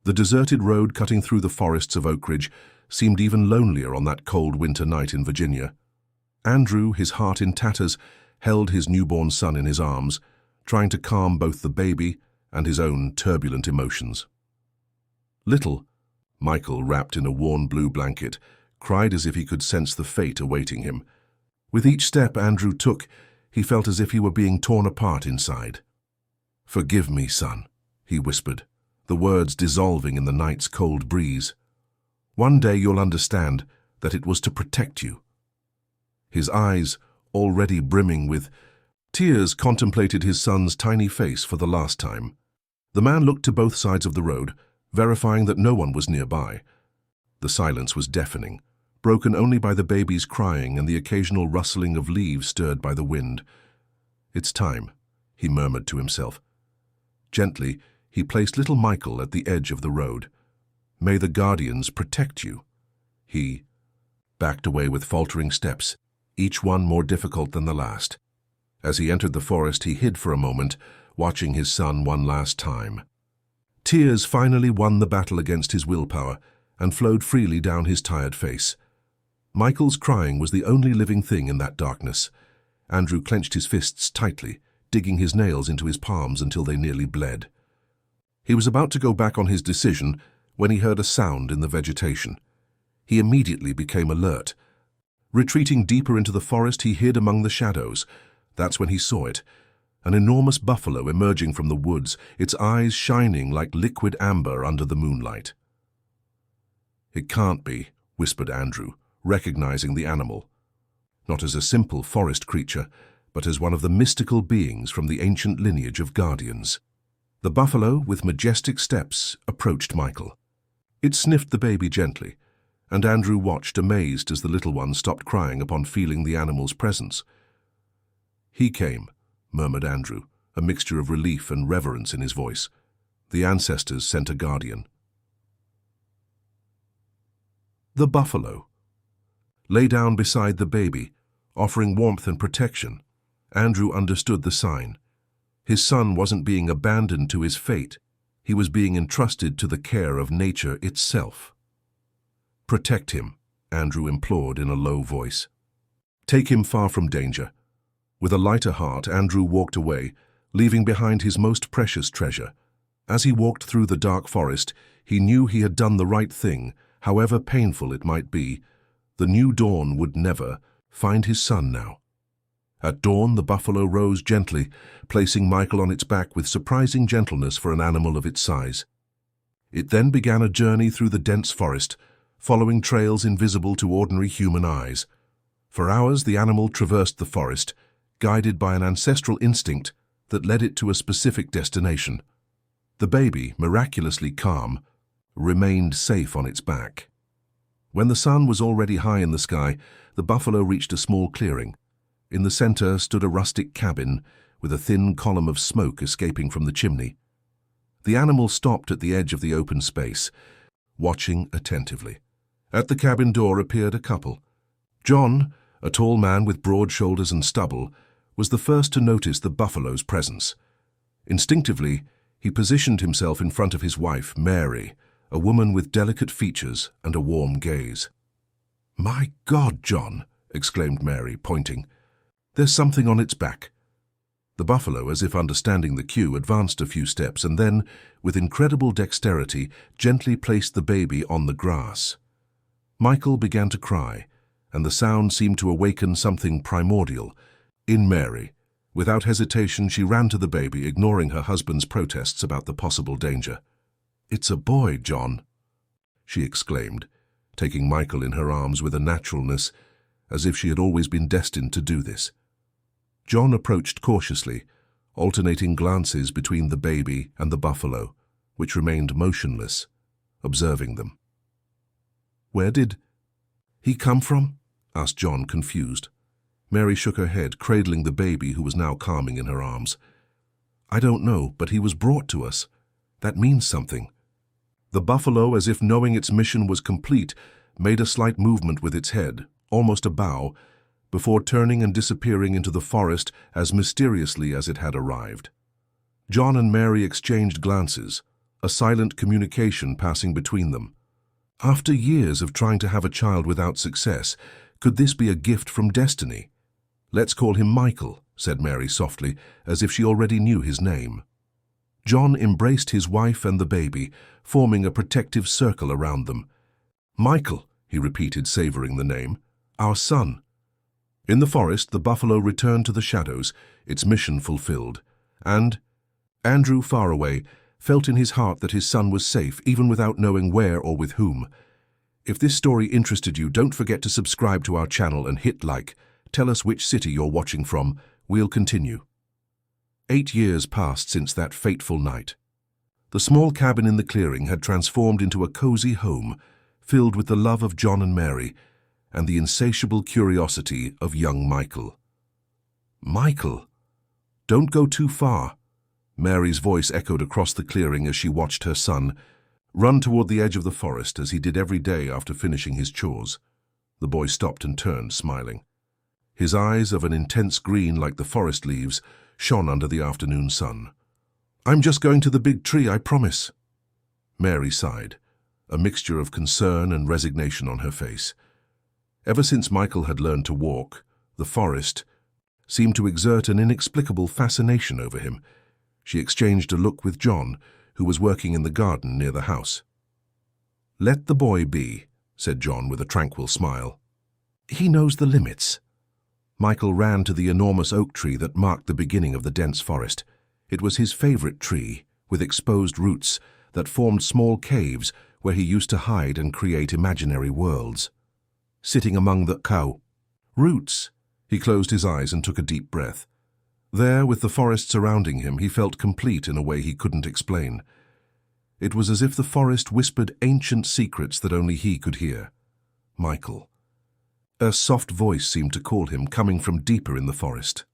The deserted road cutting through the forests of Oak Ridge seemed even lonelier on that cold winter night in Virginia. Andrew, his heart in tatters, held his newborn son in his arms, trying to calm both the baby and his own turbulent emotions. Little Michael, wrapped in a worn blue blanket, cried as if he could sense the fate awaiting him. With each step Andrew took, he felt as if he were being torn apart inside. "Forgive me, son," he whispered, the words dissolving in the night's cold breeze. "One day you'll understand that it was to protect you." His eyes, already brimming with tears, contemplated his son's tiny face for the last time. The man looked to both sides of the road, verifying that no one was nearby. The silence was deafening, broken only by the baby's crying and the occasional rustling of leaves stirred by the wind. "It's time," he murmured to himself. Gently, he placed little Michael at the edge of the road. "May the guardians protect you." He backed away with faltering steps, each one more difficult than the last. As he entered the forest, he hid for a moment, watching his son one last time. Tears finally won the battle against his willpower and flowed freely down his tired face. Michael's crying was the only living thing in that darkness. Andrew clenched his fists tightly, digging his nails into his palms until they nearly bled. He was about to go back on his decision when he heard a sound in the vegetation. He immediately became alert. Retreating deeper into the forest, he hid among the shadows. That's when he saw it. An enormous buffalo emerging from the woods, its eyes shining like liquid amber under the moonlight. "It can't be," whispered Andrew, recognizing the animal. Not as a simple forest creature, but as one of the mystical beings from the ancient lineage of guardians. The buffalo, with majestic steps, approached Michael. It sniffed the baby gently, and Andrew watched amazed as the little one stopped crying upon feeling the animal's presence. "He came," murmured Andrew, a mixture of relief and reverence in his voice. "The ancestors sent a guardian." The buffalo lay down beside the baby, offering warmth and protection. Andrew understood the sign. His son wasn't being abandoned to his fate. He was being entrusted to the care of nature itself. "Protect him," Andrew implored in a low voice. "Take him far from danger." With a lighter heart, Andrew walked away, leaving behind his most precious treasure. As he walked through the dark forest, he knew he had done the right thing, however painful it might be. The new dawn would never find his son now. At dawn, the buffalo rose gently, placing Michael on its back with surprising gentleness for an animal of its size. It then began a journey through the dense forest, following trails invisible to ordinary human eyes. For hours, the animal traversed the forest, guided by an ancestral instinct that led it to a specific destination. The baby, miraculously calm, remained safe on its back. When the sun was already high in the sky, the buffalo reached a small clearing. In the center stood a rustic cabin with a thin column of smoke escaping from the chimney. The animal stopped at the edge of the open space, watching attentively. At the cabin door appeared a couple. John, a tall man with broad shoulders and stubble, was the first to notice the buffalo's presence. Instinctively, he positioned himself in front of his wife, Mary, a woman with delicate features and a warm gaze. "My God, John!" exclaimed Mary, pointing. "There's something on its back." The buffalo, as if understanding the cue, advanced a few steps and then, with incredible dexterity, gently placed the baby on the grass. Michael began to cry, and the sound seemed to awaken something primordial in Mary. Without hesitation, she ran to the baby, ignoring her husband's protests about the possible danger. "It's a boy, John," she exclaimed, taking Michael in her arms with a naturalness, as if she had always been destined to do this. John approached cautiously, alternating glances between the baby and the buffalo, which remained motionless, observing them. "Where did he come from?" asked John, confused. Mary shook her head, cradling the baby who was now calming in her arms. "I don't know, but he was brought to us. That means something." The buffalo, as if knowing its mission was complete, made a slight movement with its head, almost a bow, before turning and disappearing into the forest as mysteriously as it had arrived. John and Mary exchanged glances, a silent communication passing between them. After years of trying to have a child without success, could this be a gift from destiny? "Let's call him Michael," said Mary softly, as if she already knew his name. John embraced his wife and the baby, forming a protective circle around them. "Michael," he repeated, savoring the name, "our son." In the forest, the buffalo returned to the shadows, its mission fulfilled, and Andrew, far away, felt in his heart that his son was safe, even without knowing where or with whom. If this story interested you, don't forget to subscribe to our channel and hit like. Tell us which city you're watching from. We'll continue. 8 years passed since that fateful night. The small cabin in the clearing had transformed into a cozy home, filled with the love of John and Mary, and the insatiable curiosity of young Michael. "Michael, don't go too far," Mary's voice echoed across the clearing as she watched her son run toward the edge of the forest as he did every day after finishing his chores. The boy stopped and turned, smiling. His eyes, of an intense green like the forest leaves, shone under the afternoon sun. "I'm just going to the big tree, I promise." Mary sighed, a mixture of concern and resignation on her face. Ever since Michael had learned to walk, the forest seemed to exert an inexplicable fascination over him. She exchanged a look with John, who was working in the garden near the house. "Let the boy be," said John with a tranquil smile. "He knows the limits." Michael ran to the enormous oak tree that marked the beginning of the dense forest. It was his favorite tree, with exposed roots that formed small caves where he used to hide and create imaginary worlds. Sitting among the roots, he closed his eyes and took a deep breath. There, with the forest surrounding him, he felt complete in a way he couldn't explain. It was as if the forest whispered ancient secrets that only he could hear. Michael. A soft voice seemed to call him, coming from deeper in the forest.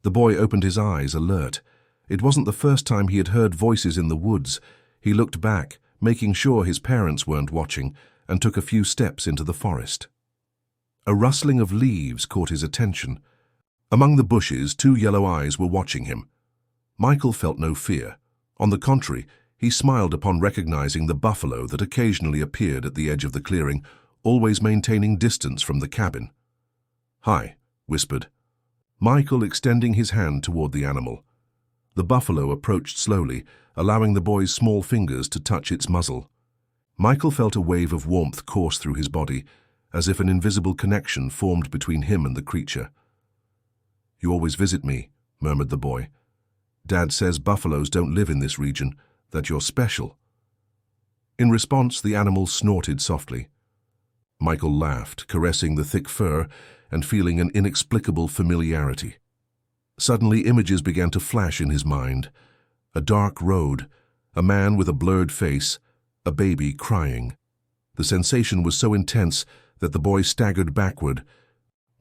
The boy opened his eyes, alert. It wasn't the first time he had heard voices in the woods. He looked back, making sure his parents weren't watching, and took a few steps into the forest. A rustling of leaves caught his attention. Among the bushes, 2 yellow eyes were watching him. Michael felt no fear. On the contrary, he smiled upon recognizing the buffalo that occasionally appeared at the edge of the clearing, always maintaining distance from the cabin. "Hi," whispered Michael, extending his hand toward the animal. The buffalo approached slowly, allowing the boy's small fingers to touch its muzzle. Michael felt a wave of warmth course through his body, as if an invisible connection formed between him and the creature. "You always visit me," murmured the boy. "Dad says buffaloes don't live in this region, that you're special." In response, the animal snorted softly. Michael laughed, caressing the thick fur and feeling an inexplicable familiarity. Suddenly, images began to flash in his mind. A dark road, a man with a blurred face, a baby crying. The sensation was so intense that the boy staggered backward,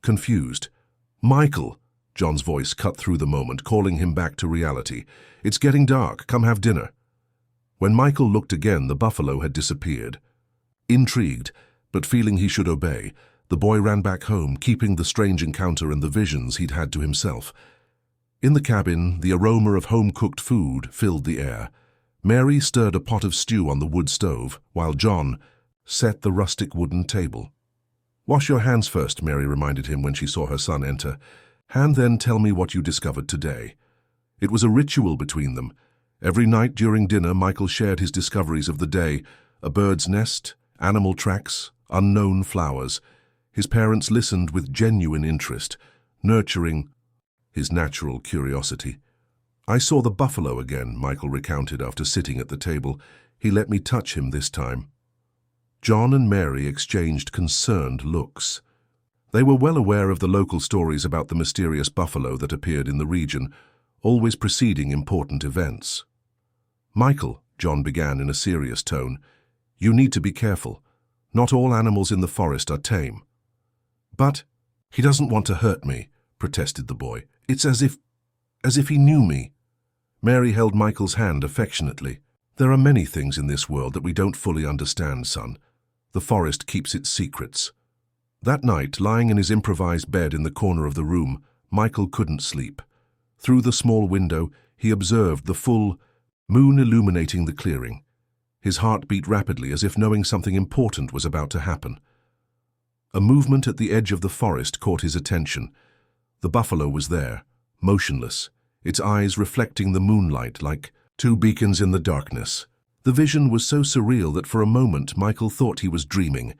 confused. "Michael!" John's voice cut through the moment, calling him back to reality. "It's getting dark. Come have dinner." When Michael looked again, the buffalo had disappeared. Intrigued, but feeling he should obey, the boy ran back home, keeping the strange encounter and the visions he'd had to himself. In the cabin, the aroma of home-cooked food filled the air. Mary stirred a pot of stew on the wood stove, while John set the rustic wooden table. "Wash your hands first," Mary reminded him when she saw her son enter. "And then tell me what you discovered today." It was a ritual between them. Every night during dinner, Michael shared his discoveries of the day: a bird's nest, animal tracks, unknown flowers. His parents listened with genuine interest, nurturing his natural curiosity. "I saw the buffalo again," Michael recounted after sitting at the table. "He let me touch him this time." John and Mary exchanged concerned looks. They were well aware of the local stories about the mysterious buffalo that appeared in the region, always preceding important events. "Michael," John began in a serious tone, "you need to be careful. Not all animals in the forest are tame." "But he doesn't want to hurt me," protested the boy. "It's as if he knew me." Mary held Michael's hand affectionately. "There are many things in this world that we don't fully understand, son. The forest keeps its secrets." That night, lying in his improvised bed in the corner of the room, Michael couldn't sleep. Through the small window, he observed the full moon illuminating the clearing. His heart beat rapidly as if knowing something important was about to happen. A movement at the edge of the forest caught his attention. The buffalo was there, motionless, its eyes reflecting the moonlight like two beacons in the darkness. The vision was so surreal that for a moment Michael thought he was dreaming.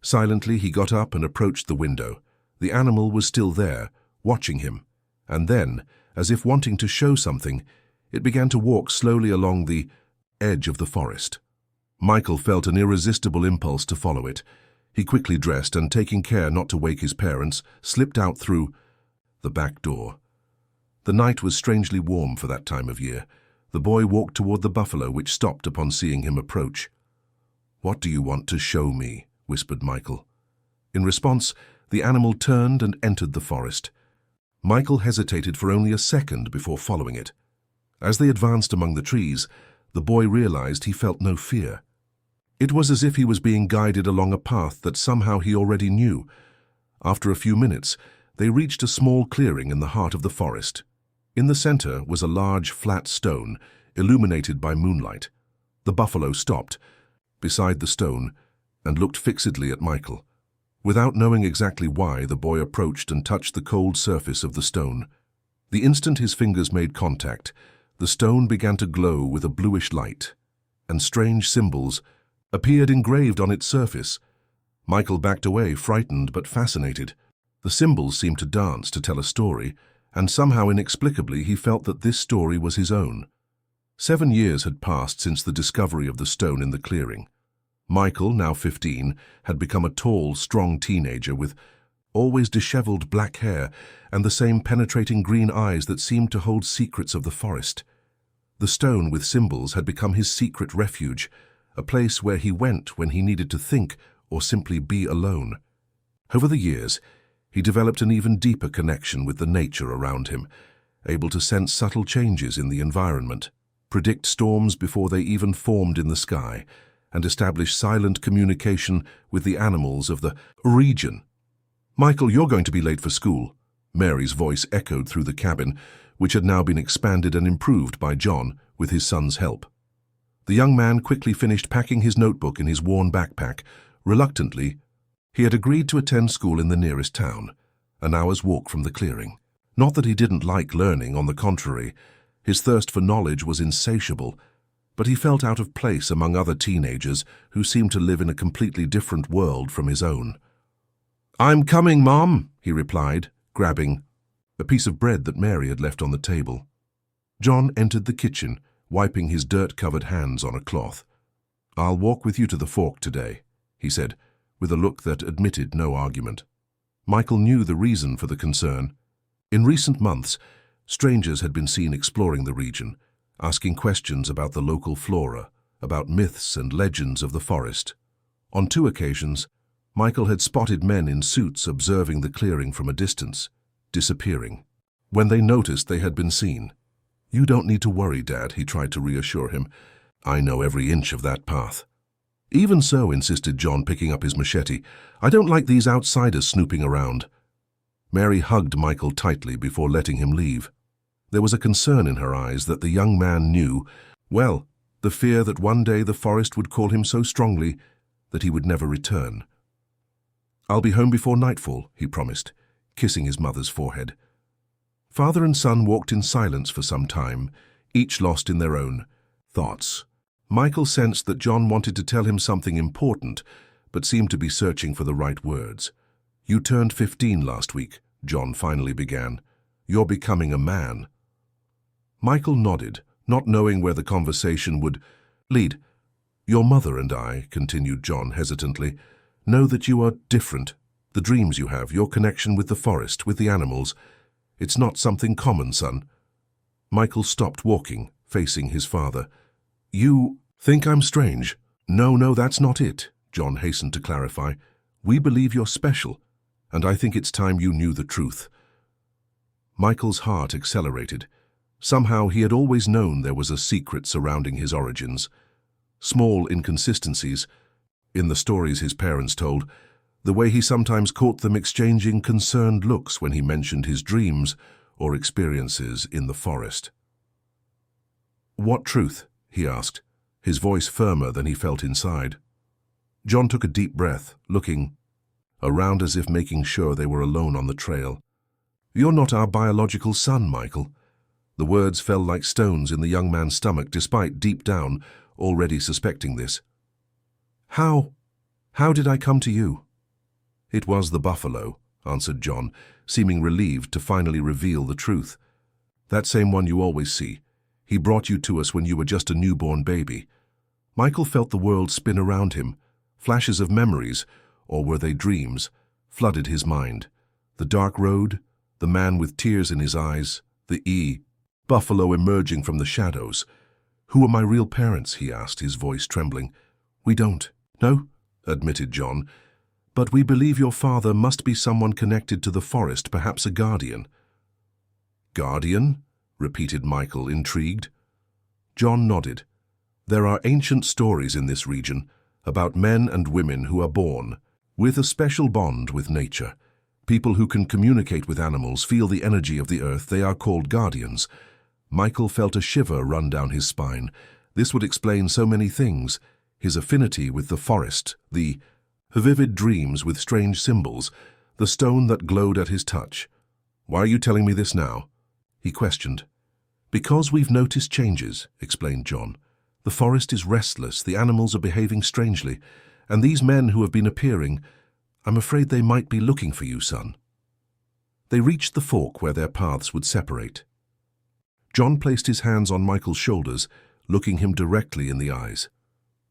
Silently, he got up and approached the window. The animal was still there, watching him. And then, as if wanting to show something, it began to walk slowly along the edge of the forest. Michael felt an irresistible impulse to follow it. He quickly dressed and, taking care not to wake his parents, slipped out through the back door. The night was strangely warm for that time of year. The boy walked toward the buffalo, which stopped upon seeing him approach. "What do you want to show me?" whispered Michael. In response, the animal turned and entered the forest. Michael hesitated for only a second before following it. As they advanced among the trees, the boy realized he felt no fear. It was as if he was being guided along a path that somehow he already knew. After a few minutes, they reached a small clearing in the heart of the forest. In the center was a large, flat stone, illuminated by moonlight. The buffalo stopped beside the stone and looked fixedly at Michael. Without knowing exactly why, the boy approached and touched the cold surface of the stone. The instant his fingers made contact, the stone began to glow with a bluish light, and strange symbols appeared engraved on its surface. Michael backed away, frightened but fascinated. The symbols seemed to dance, to tell a story, and somehow inexplicably he felt that this story was his own. 7 years had passed since the discovery of the stone in the clearing. Michael, now 15, had become a tall, strong teenager with always disheveled black hair and the same penetrating green eyes that seemed to hold secrets of the forest. The stone with symbols had become his secret refuge, a place where he went when he needed to think or simply be alone. Over the years, he developed an even deeper connection with the nature around him, able to sense subtle changes in the environment, predict storms before they even formed in the sky, and establish silent communication with the animals of the region. "Michael, you're going to be late for school," Mary's voice echoed through the cabin, which had now been expanded and improved by John with his son's help. The young man quickly finished packing his notebook in his worn backpack. Reluctantly, he had agreed to attend school in the nearest town, an hour's walk from the clearing. Not that he didn't like learning, on the contrary. His thirst for knowledge was insatiable, but he felt out of place among other teenagers who seemed to live in a completely different world from his own. "I'm coming, Mom," he replied, grabbing a piece of bread that Mary had left on the table. John entered the kitchen, wiping his dirt-covered hands on a cloth. "I'll walk with you to the fork today," he said, with a look that admitted no argument. Michael knew the reason for the concern. In recent months, strangers had been seen exploring the region, asking questions about the local flora, about myths and legends of the forest. On 2 occasions, Michael had spotted men in suits observing the clearing from a distance, disappearing. When they noticed they had been seen, "You don't need to worry, Dad," he tried to reassure him. "I know every inch of that path." "Even so," insisted John, picking up his machete, "I don't like these outsiders snooping around." Mary hugged Michael tightly before letting him leave. There was a concern in her eyes that the young man knew, well, the fear that one day the forest would call him so strongly that he would never return. "I'll be home before nightfall," he promised, kissing his mother's forehead. Father and son walked in silence for some time, each lost in their own thoughts. Michael sensed that John wanted to tell him something important, but seemed to be searching for the right words. "You turned 15 last week," John finally began. "You're becoming a man." Michael nodded, not knowing where the conversation would lead. "Your mother and I," continued John hesitantly, "know that you are different. The dreams you have, your connection with the forest, with the animals. It's not something common, son." Michael stopped walking, facing his father. "You think I'm strange?" No, that's not it," John hastened to clarify. "We believe you're special, and I think it's time you knew the truth." Michael's heart accelerated. Somehow he had always known there was a secret surrounding his origins. Small inconsistencies, in the stories his parents told, the way he sometimes caught them exchanging concerned looks when he mentioned his dreams or experiences in the forest. "What truth?" he asked, his voice firmer than he felt inside. John took a deep breath, looking around as if making sure they were alone on the trail. "You're not our biological son, Michael." The words fell like stones in the young man's stomach, despite deep down already suspecting this. How did I come to you?" "It was the buffalo," answered John, seeming relieved to finally reveal the truth. "That same one you always see. He brought you to us when you were just a newborn baby." Michael felt the world spin around him. Flashes of memories, or were they dreams, flooded his mind. The dark road, the man with tears in his eyes, the buffalo emerging from the shadows. "Who are my real parents?" he asked, his voice trembling. "We don't." "No," admitted John, "but we believe your father must be someone connected to the forest, perhaps a guardian." "Guardian?" repeated Michael, intrigued. John nodded. "There are ancient stories in this region about men and women who are born with a special bond with nature. People who can communicate with animals, feel the energy of the earth. They are called guardians." Michael felt a shiver run down his spine. This would explain so many things. His affinity with the forest, the vivid dreams with strange symbols, the stone that glowed at his touch. "Why are you telling me this now?" he questioned. "Because we've noticed changes," explained John. "The forest is restless, the animals are behaving strangely, and these men who have been appearing, I'm afraid they might be looking for you, son." They reached the fork where their paths would separate. John placed his hands on Michael's shoulders, looking him directly in the eyes.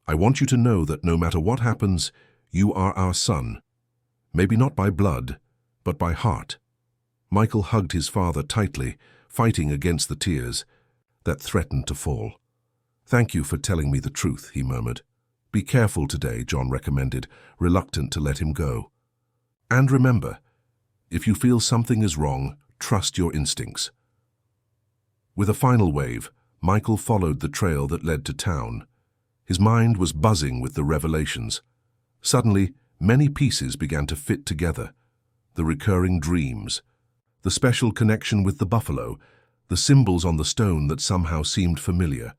"I want you to know that no matter what happens, you are our son. Maybe not by blood, but by heart." Michael hugged his father tightly, fighting against the tears that threatened to fall. "Thank you for telling me the truth," he murmured. "Be careful today," John recommended, reluctant to let him go. "And remember, if you feel something is wrong, trust your instincts." With a final wave, Michael followed the trail that led to town. His mind was buzzing with the revelations. Suddenly, many pieces began to fit together. The recurring dreams, the special connection with the buffalo, the symbols on the stone that somehow seemed familiar.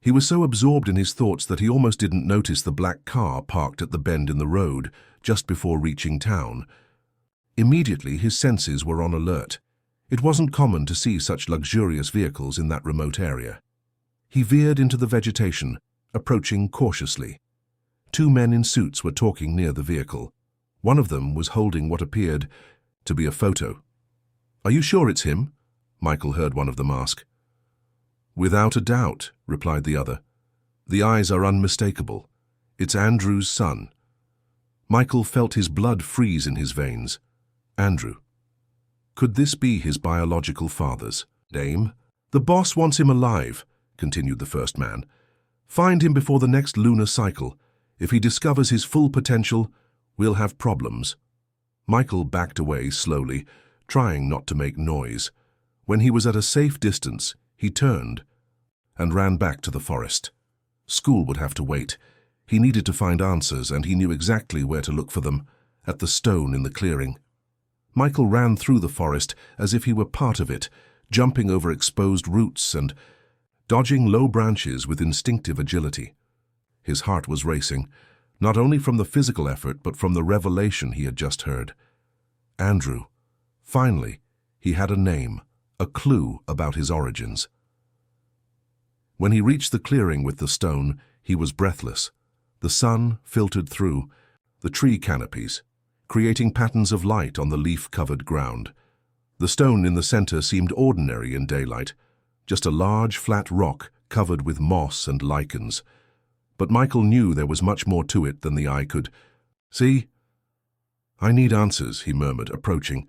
He was so absorbed in his thoughts that he almost didn't notice the black car parked at the bend in the road just before reaching town. Immediately, his senses were on alert. It wasn't common to see such luxurious vehicles in that remote area. He veered into the vegetation, approaching cautiously. Two men in suits were talking near the vehicle. One of them was holding what appeared to be a photo. "Are you sure it's him?" Michael heard one of them ask. "Without a doubt," replied the other. "The eyes are unmistakable. It's Andrew's son." Michael felt his blood freeze in his veins. Andrew. Could this be his biological father's name? "The boss wants him alive," continued the first man. "Find him before the next lunar cycle. If he discovers his full potential, we'll have problems." Michael backed away slowly, trying not to make noise. When he was at a safe distance, he turned and ran back to the forest. School would have to wait. He needed to find answers, and he knew exactly where to look for them, at the stone in the clearing. Michael ran through the forest as if he were part of it, jumping over exposed roots and dodging low branches with instinctive agility. His heart was racing, not only from the physical effort but from the revelation he had just heard. Andrew. Finally, he had a name, a clue about his origins. When he reached the clearing with the stone, he was breathless. The sun filtered through the tree canopies, creating patterns of light on the leaf-covered ground. The stone in the center seemed ordinary in daylight, just a large, flat rock covered with moss and lichens. But Michael knew there was much more to it than the eye could see. "I need answers," he murmured, approaching.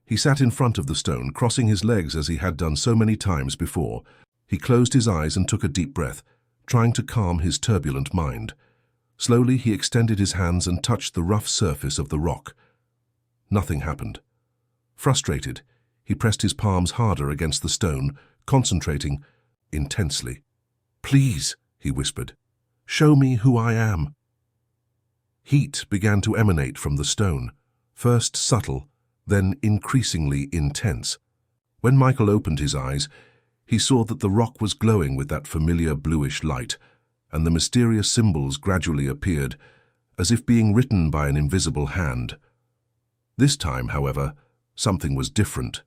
He sat in front of the stone, crossing his legs as he had done so many times before. He closed his eyes and took a deep breath, trying to calm his turbulent mind. Slowly, he extended his hands and touched the rough surface of the rock. Nothing happened. Frustrated, he pressed his palms harder against the stone, concentrating intensely. "Please," he whispered, "show me who I am." Heat began to emanate from the stone, first subtle, then increasingly intense. When Michael opened his eyes, He saw that the rock was glowing with that familiar bluish light, and the mysterious symbols gradually appeared, as if being written by an invisible hand. This time, however, something was different.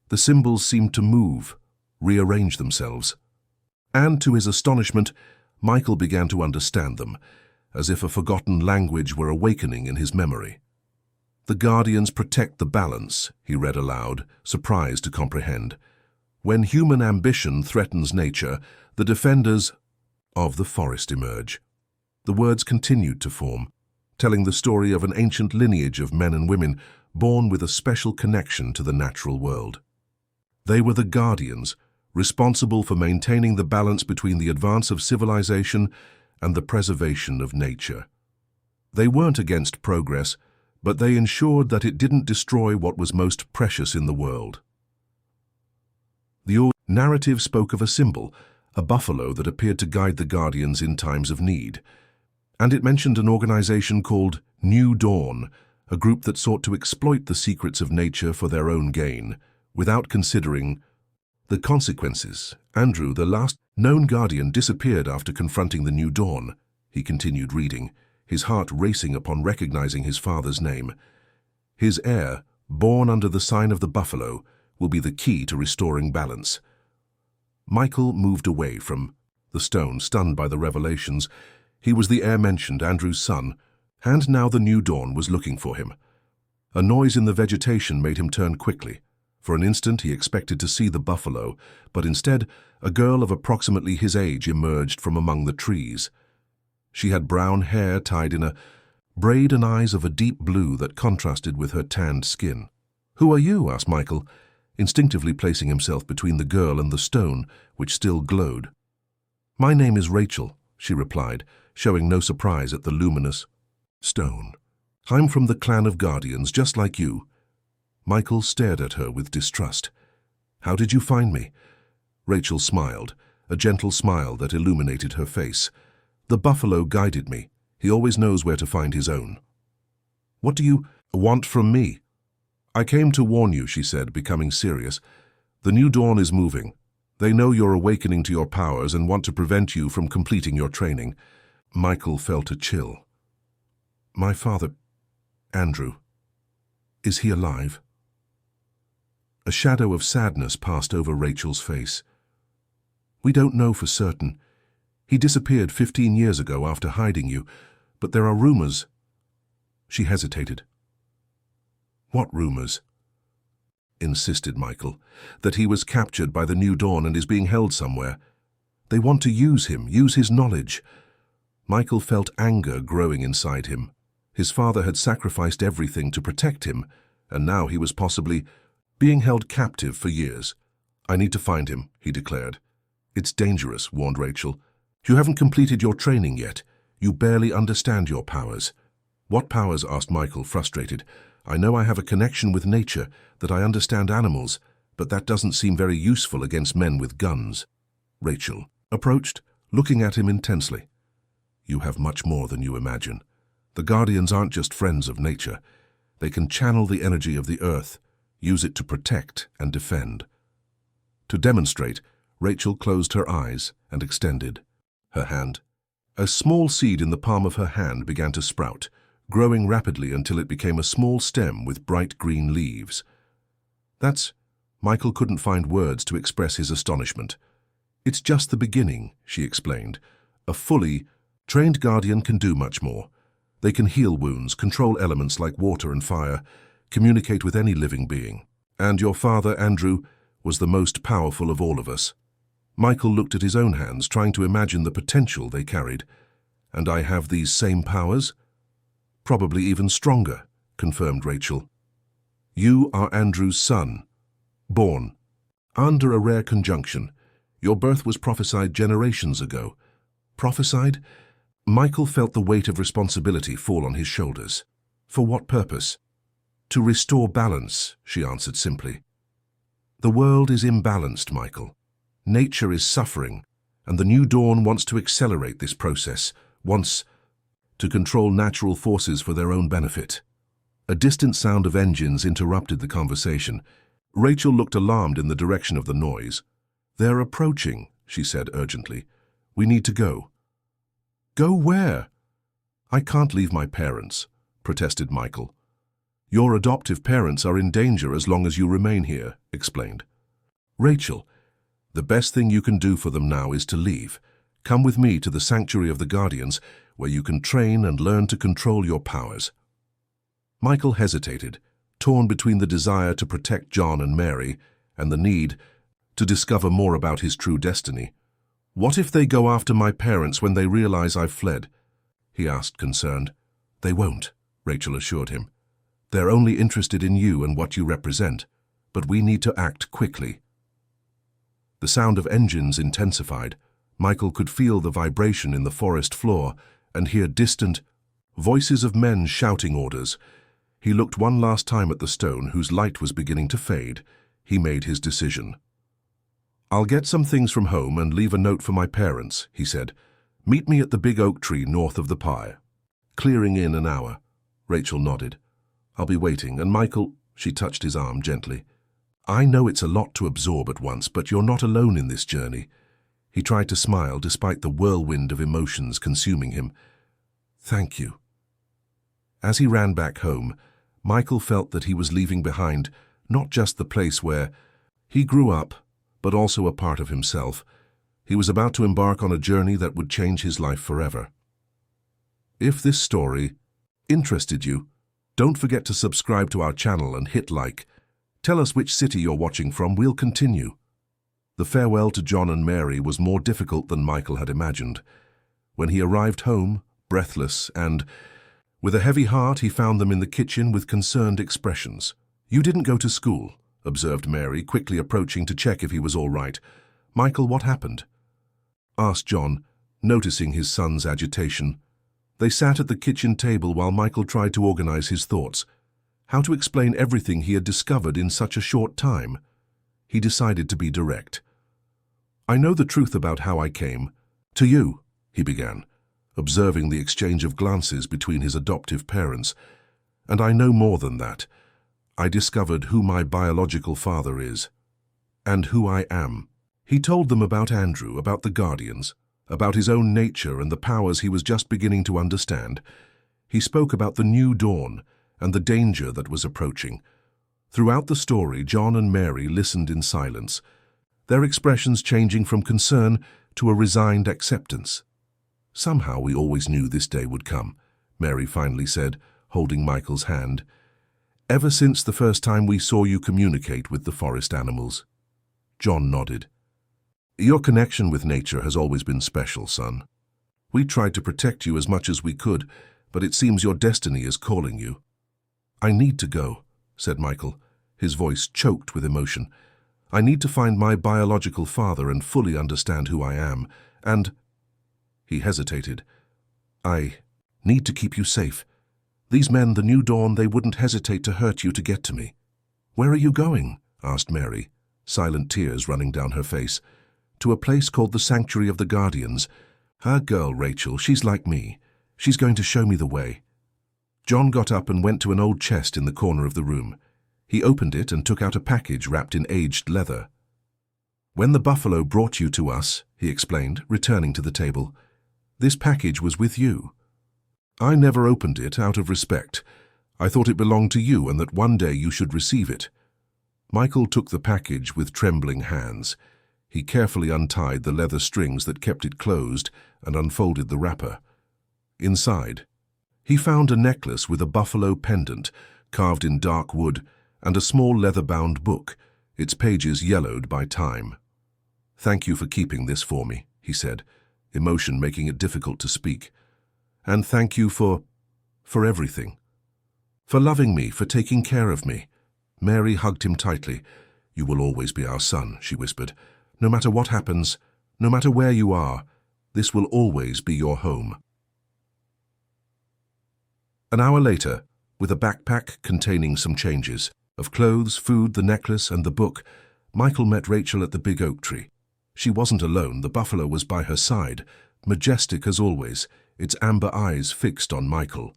The symbols seemed to move, rearrange themselves. And to his astonishment, Michael began to understand them, as if a forgotten language were awakening in his memory. "The Guardians protect the balance," he read aloud, surprised to comprehend. "When human ambition threatens nature, the defenders of the forest emerge." The words continued to form, telling the story of an ancient lineage of men and women born with a special connection to the natural world. They were the Guardians, responsible for maintaining the balance between the advance of civilization and the preservation of nature. They weren't against progress, but they ensured that it didn't destroy what was most precious in the world. The old narrative spoke of a symbol, a buffalo that appeared to guide the Guardians in times of need. And it mentioned an organization called New Dawn, a group that sought to exploit the secrets of nature for their own gain, without considering the consequences. "Andrew, the last known Guardian, disappeared after confronting the New Dawn," he continued reading, his heart racing upon recognizing his father's name. "His heir, born under the sign of the buffalo, will be the key to restoring balance." Michael moved away from the stone, stunned by the revelations. He was the heir mentioned, Andrew's son, and now the New Dawn was looking for him. A noise in the vegetation made him turn quickly. For an instant he expected to see the buffalo, but instead a girl of approximately his age emerged from among the trees. She had brown hair tied in a braid and eyes of a deep blue that contrasted with her tanned skin. "Who are you?" asked Michael, instinctively placing himself between the girl and the stone, which still glowed. "My name is Rachel," she replied, showing no surprise at the luminous stone. "I'm from the clan of Guardians, just like you." Michael stared at her with distrust. "How did you find me?" Rachel smiled, a gentle smile that illuminated her face. "The buffalo guided me. He always knows where to find his own." "What do you want from me?" "I came to warn you," she said, becoming serious. "The New Dawn is moving. They know you're awakening to your powers and want to prevent you from completing your training." Michael felt a chill. "My father, Andrew, is he alive?" A shadow of sadness passed over Rachel's face. "We don't know for certain. He disappeared 15 years ago after hiding you, but there are rumors." She hesitated. "What rumors?" insisted Michael. "That he was captured by the New Dawn and is being held somewhere. They want to use him, use his knowledge." Michael felt anger growing inside him. His father had sacrificed everything to protect him, and now he was possibly being held captive for years. "I need to find him," he declared. "It's dangerous," warned Rachel. "You haven't completed your training yet. You barely understand your powers." "What powers?" asked Michael, frustrated. "I know I have a connection with nature, that I understand animals, but that doesn't seem very useful against men with guns." Rachel approached, looking at him intensely. "You have much more than you imagine. The Guardians aren't just friends of nature. They can channel the energy of the earth, use it to protect and defend." To demonstrate, Rachel closed her eyes and extended her hand. A small seed in the palm of her hand began to sprout, growing rapidly until it became a small stem with bright green leaves. Michael couldn't find words to express his astonishment. "It's just the beginning," she explained. "A fully trained Guardian can do much more. They can heal wounds, control elements like water and fire, communicate with any living being. And your father, Andrew, was the most powerful of all of us." Michael looked at his own hands, trying to imagine the potential they carried. "And I have these same powers?" "Probably even stronger," confirmed Rachel. "You are Andrew's son, born under a rare conjunction. Your birth was prophesied generations ago." "Prophesied?" Michael felt the weight of responsibility fall on his shoulders. "For what purpose?" "To restore balance," she answered simply. "The world is imbalanced, Michael. Nature is suffering, and the New Dawn wants to accelerate this process, wants to control natural forces for their own benefit." A distant sound of engines interrupted the conversation. Rachel looked alarmed in the direction of the noise. "They're approaching," she said urgently. "We need to go." "Go where?" "I can't leave my parents," protested Michael. "Your adoptive parents are in danger as long as you remain here," explained. "Rachel, the best thing you can do for them now is to leave. Come with me to the Sanctuary of the Guardians, where you can train and learn to control your powers." Michael hesitated, torn between the desire to protect John and Mary and the need to discover more about his true destiny. "What if they go after my parents when they realize I've fled?" he asked, concerned. "They won't," Rachel assured him. "They're only interested in you and what you represent, but we need to act quickly." The sound of engines intensified. Michael could feel the vibration in the forest floor and hear distant voices of men shouting orders. He looked one last time at the stone, whose light was beginning to fade. He made his decision. "I'll get some things from home and leave a note for my parents," he said. "Meet me at the big oak tree north of the pyre." "Clearing in an hour." Rachel nodded. "I'll be waiting, and Michael," she touched his arm gently, "I know it's a lot to absorb at once, but you're not alone in this journey." He tried to smile despite the whirlwind of emotions consuming him. "Thank you." As he ran back home, Michael felt that he was leaving behind not just the place where he grew up, but also a part of himself. He was about to embark on a journey that would change his life forever. If this story interested you, don't forget to subscribe to our channel and hit like. Tell us which city you're watching from. We'll continue. The farewell to John and Mary was more difficult than Michael had imagined. When he arrived home, breathless and with a heavy heart, he found them in the kitchen with concerned expressions. "You didn't go to school," observed Mary, quickly approaching to check if he was all right. "Michael, what happened?" asked John, noticing his son's agitation. They sat at the kitchen table while Michael tried to organize his thoughts. How to explain everything he had discovered in such a short time? He decided to be direct. "I know the truth about how I came to you," he began, observing the exchange of glances between his adoptive parents. "And I know more than that. I discovered who my biological father is, and who I am." He told them about Andrew, about the Guardians, about his own nature and the powers he was just beginning to understand. He spoke about the new dawn and the danger that was approaching. Throughout the story, John and Mary listened in silence, their expressions changing from concern to a resigned acceptance. "Somehow we always knew this day would come," Mary finally said, holding Michael's hand. "Ever since the first time we saw you communicate with the forest animals." John nodded. "Your connection with nature has always been special, son. We tried to protect you as much as we could, but it seems your destiny is calling you." "I need to go," said Michael, his voice choked with emotion. "I need to find my biological father and fully understand who I am, and—" He hesitated. "I need to keep you safe. These men, the New Dawn, they wouldn't hesitate to hurt you to get to me." "Where are you going?" asked Mary, silent tears running down her face. "To a place called the Sanctuary of the Guardians. Her girl, Rachel, she's like me. She's going to show me the way." John got up and went to an old chest in the corner of the room. He opened it and took out a package wrapped in aged leather. "When the buffalo brought you to us," he explained, returning to the table, "this package was with you. I never opened it out of respect. I thought it belonged to you and that one day you should receive it." Michael took the package with trembling hands. He carefully untied the leather strings that kept it closed and unfolded the wrapper. Inside, he found a necklace with a buffalo pendant carved in dark wood and a small leather-bound book, its pages yellowed by time. "Thank you for keeping this for me," he said, emotion making it difficult to speak. "And thank you for everything. For loving me, for taking care of me." Mary hugged him tightly. "You will always be our son," she whispered. "No matter what happens, no matter where you are, this will always be your home." An hour later, with a backpack containing some changes of clothes, food, the necklace, and the book, Michael met Rachel at the big oak tree. She wasn't alone. The buffalo was by her side, majestic as always, its amber eyes fixed on Michael.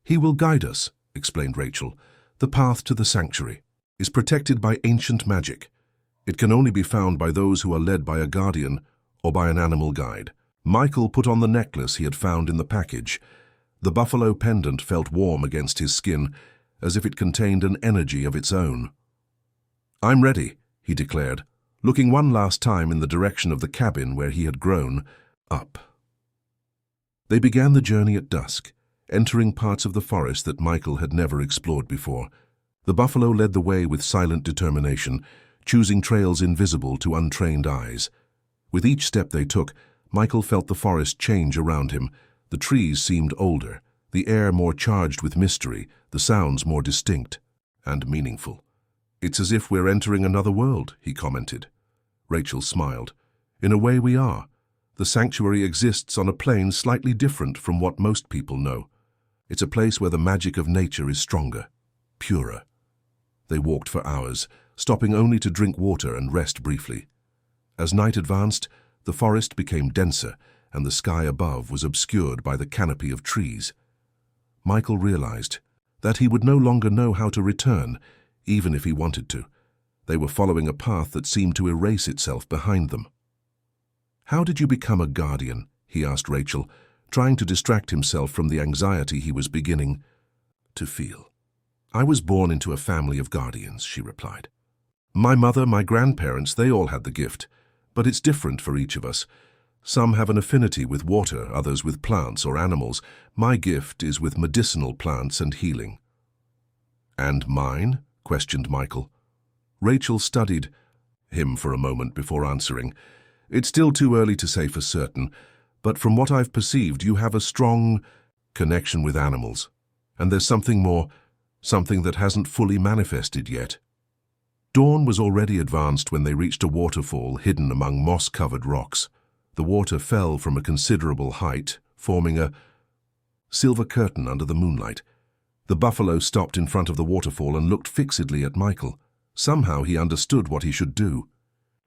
"He will guide us," explained Rachel. "The path to the sanctuary is protected by ancient magic. It can only be found by those who are led by a guardian or by an animal guide. Michael put on the necklace he had found in the package. The buffalo pendant felt warm against his skin, as if it contained an energy of its own. "I'm ready," he declared, looking one last time in the direction of the cabin where he had grown up. They began the journey at dusk, entering parts of the forest that Michael had never explored before. The buffalo led the way with silent determination, choosing trails invisible to untrained eyes. With each step they took, Michael felt the forest change around him. The trees seemed older, the air more charged with mystery, the sounds more distinct and meaningful. "It's as if we're entering another world," he commented. Rachel smiled. "In a way we are. The sanctuary exists on a plane slightly different from what most people know. It's a place where the magic of nature is stronger, purer." They walked for hours, stopping only to drink water and rest briefly. As night advanced, the forest became denser, and the sky above was obscured by the canopy of trees. Michael realized that he would no longer know how to return, even if he wanted to. They were following a path that seemed to erase itself behind them. "How did you become a guardian?" he asked Rachel, trying to distract himself from the anxiety he was beginning to feel. "I was born into a family of guardians," she replied. "My mother, my grandparents, they all had the gift, but it's different for each of us. Some have an affinity with water, others with plants or animals. My gift is with medicinal plants and healing." "And mine?" questioned Michael. Rachel studied him for a moment before answering. "It's still too early to say for certain, but from what I've perceived, you have a strong connection with animals. And there's something more, something that hasn't fully manifested yet." Dawn was already advanced when they reached a waterfall hidden among moss-covered rocks. The water fell from a considerable height, forming a silver curtain under the moonlight. The buffalo stopped in front of the waterfall and looked fixedly at Michael. Somehow he understood what he should do.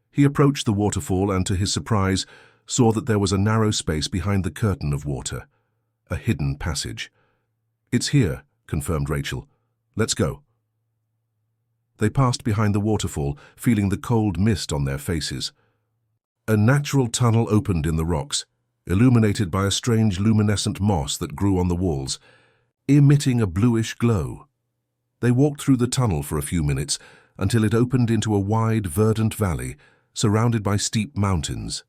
He approached the waterfall and, to his surprise, saw that there was a narrow space behind the curtain of water, a hidden passage. "It's here," confirmed Rachel. "Let's go." They passed behind the waterfall, feeling the cold mist on their faces. A natural tunnel opened in the rocks, illuminated by a strange luminescent moss that grew on the walls, emitting a bluish glow. They walked through the tunnel for a few minutes until it opened into a wide, verdant valley surrounded by steep mountains.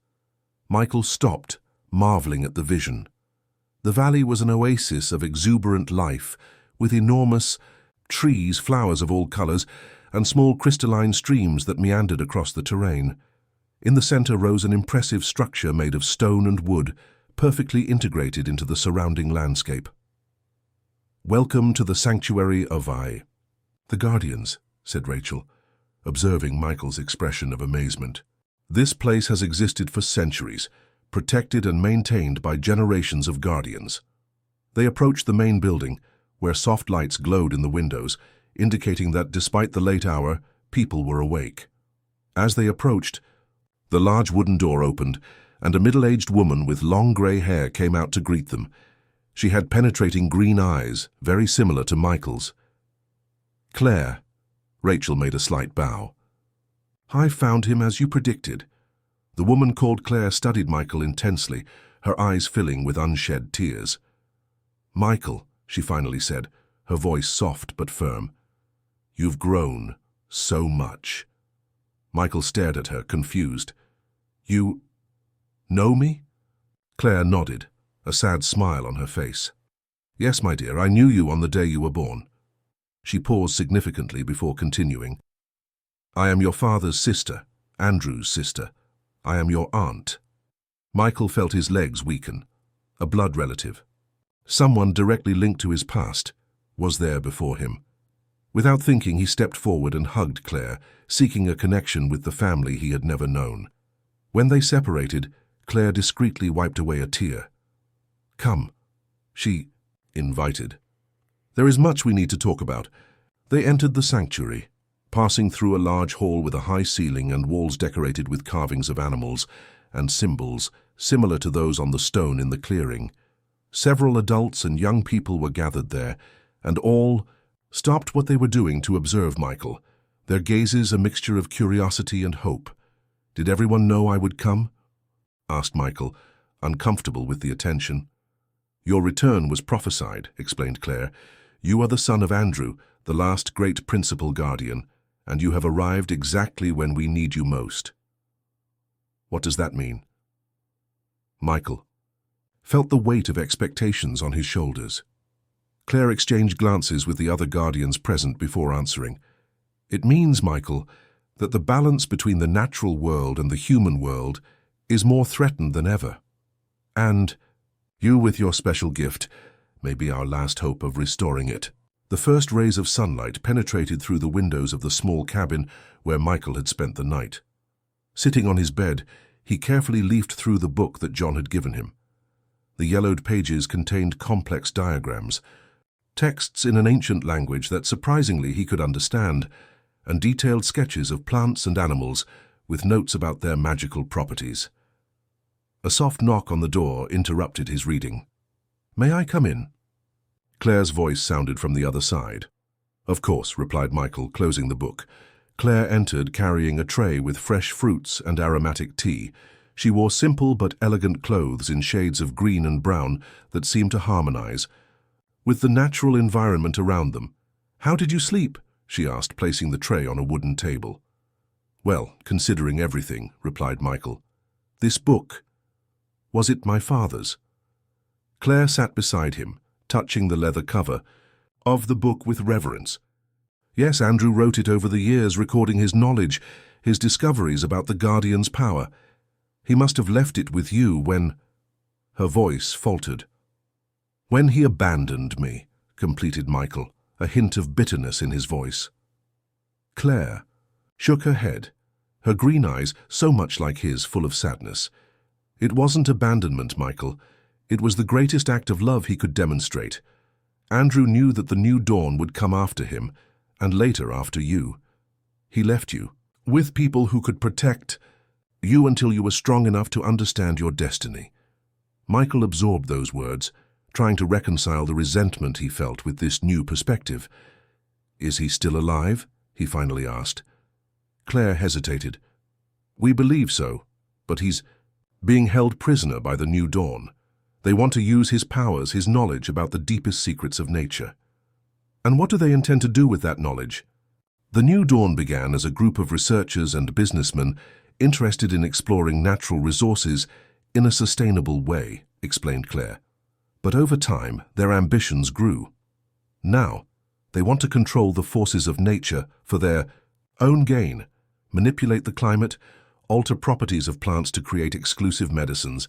Michael stopped, marveling at the vision. The valley was an oasis of exuberant life, with enormous trees, flowers of all colors, and small crystalline streams that meandered across the terrain. In the center rose an impressive structure made of stone and wood, perfectly integrated into the surrounding landscape. "Welcome to the sanctuary of the Guardians," said Rachel, observing Michael's expression of amazement. "This place has existed for centuries, protected and maintained by generations of guardians." They approached the main building, where soft lights glowed in the windows, indicating that despite the late hour, people were awake. As they approached, the large wooden door opened, and a middle-aged woman with long grey hair came out to greet them. She had penetrating green eyes, very similar to Michael's. "Claire," Rachel made a slight bow. "I found him as you predicted." The woman called Claire studied Michael intensely, her eyes filling with unshed tears. "Michael," she finally said, her voice soft but firm, "you've grown so much." Michael stared at her, confused. "You know me?" Claire nodded, a sad smile on her face. "Yes, my dear, I knew you on the day you were born." She paused significantly before continuing. "I am your father's sister, Andrew's sister. I am your aunt." Michael felt his legs weaken. A blood relative, someone directly linked to his past, was there before him. Without thinking, he stepped forward and hugged Claire, seeking a connection with the family he had never known. When they separated, Claire discreetly wiped away a tear. "Come," she invited. "There is much we need to talk about." They entered the sanctuary, passing through a large hall with a high ceiling and walls decorated with carvings of animals and symbols similar to those on the stone in the clearing. Several adults and young people were gathered there, and all stopped what they were doing to observe Michael. their gazes a mixture of curiosity and hope. "Did everyone know I would come?" asked Michael, uncomfortable with the attention. "Your return was prophesied," explained Claire. "You are the son of Andrew, the last great principal guardian, and you have arrived exactly when we need you most." "What does that mean?" Michael felt the weight of expectations on his shoulders. Claire exchanged glances with the other guardians present before answering. "It means, Michael, that the balance between the natural world and the human world is more threatened than ever. And you, with your special gift, may be our last hope of restoring it." The first rays of sunlight penetrated through the windows of the small cabin where Michael had spent the night. Sitting on his bed, he carefully leafed through the book that John had given him. The yellowed pages contained complex diagrams, texts in an ancient language that surprisingly he could understand, and detailed sketches of plants and animals with notes about their magical properties. A soft knock on the door interrupted his reading. "May I come in?" Claire's voice sounded from the other side. "Of course," replied Michael, closing the book. Claire entered carrying a tray with fresh fruits and aromatic tea. She wore simple but elegant clothes in shades of green and brown that seemed to harmonize with the natural environment around them. "How did you sleep?" she asked, placing the tray on a wooden table. "Well, considering everything," replied Michael. "This book, was it my father's?" Claire sat beside him, touching the leather cover of the book with reverence. "Yes, Andrew wrote it over the years, recording his knowledge, his discoveries about the Guardian's power. He must have left it with you when—" Her voice faltered. "When he abandoned me," completed Michael, a hint of bitterness in his voice. Claire shook her head, her green eyes so much like his, full of sadness. "It wasn't abandonment, Michael. It was the greatest act of love he could demonstrate. Andrew knew that the new dawn would come after him, and later after you. He left you with people who could protect you until you were strong enough to understand your destiny." Michael absorbed those words, trying to reconcile the resentment he felt with this new perspective. "Is he still alive?" he finally asked. Claire hesitated. "We believe so, but he's being held prisoner by the new dawn. They want to use his powers, his knowledge about the deepest secrets of nature." "And what do they intend to do with that knowledge?" The new dawn began as a group of researchers and businessmen interested in exploring natural resources in a sustainable way, explained Claire. But over time, their ambitions grew. Now, they want to control the forces of nature for their own gain, manipulate the climate, alter properties of plants to create exclusive medicines,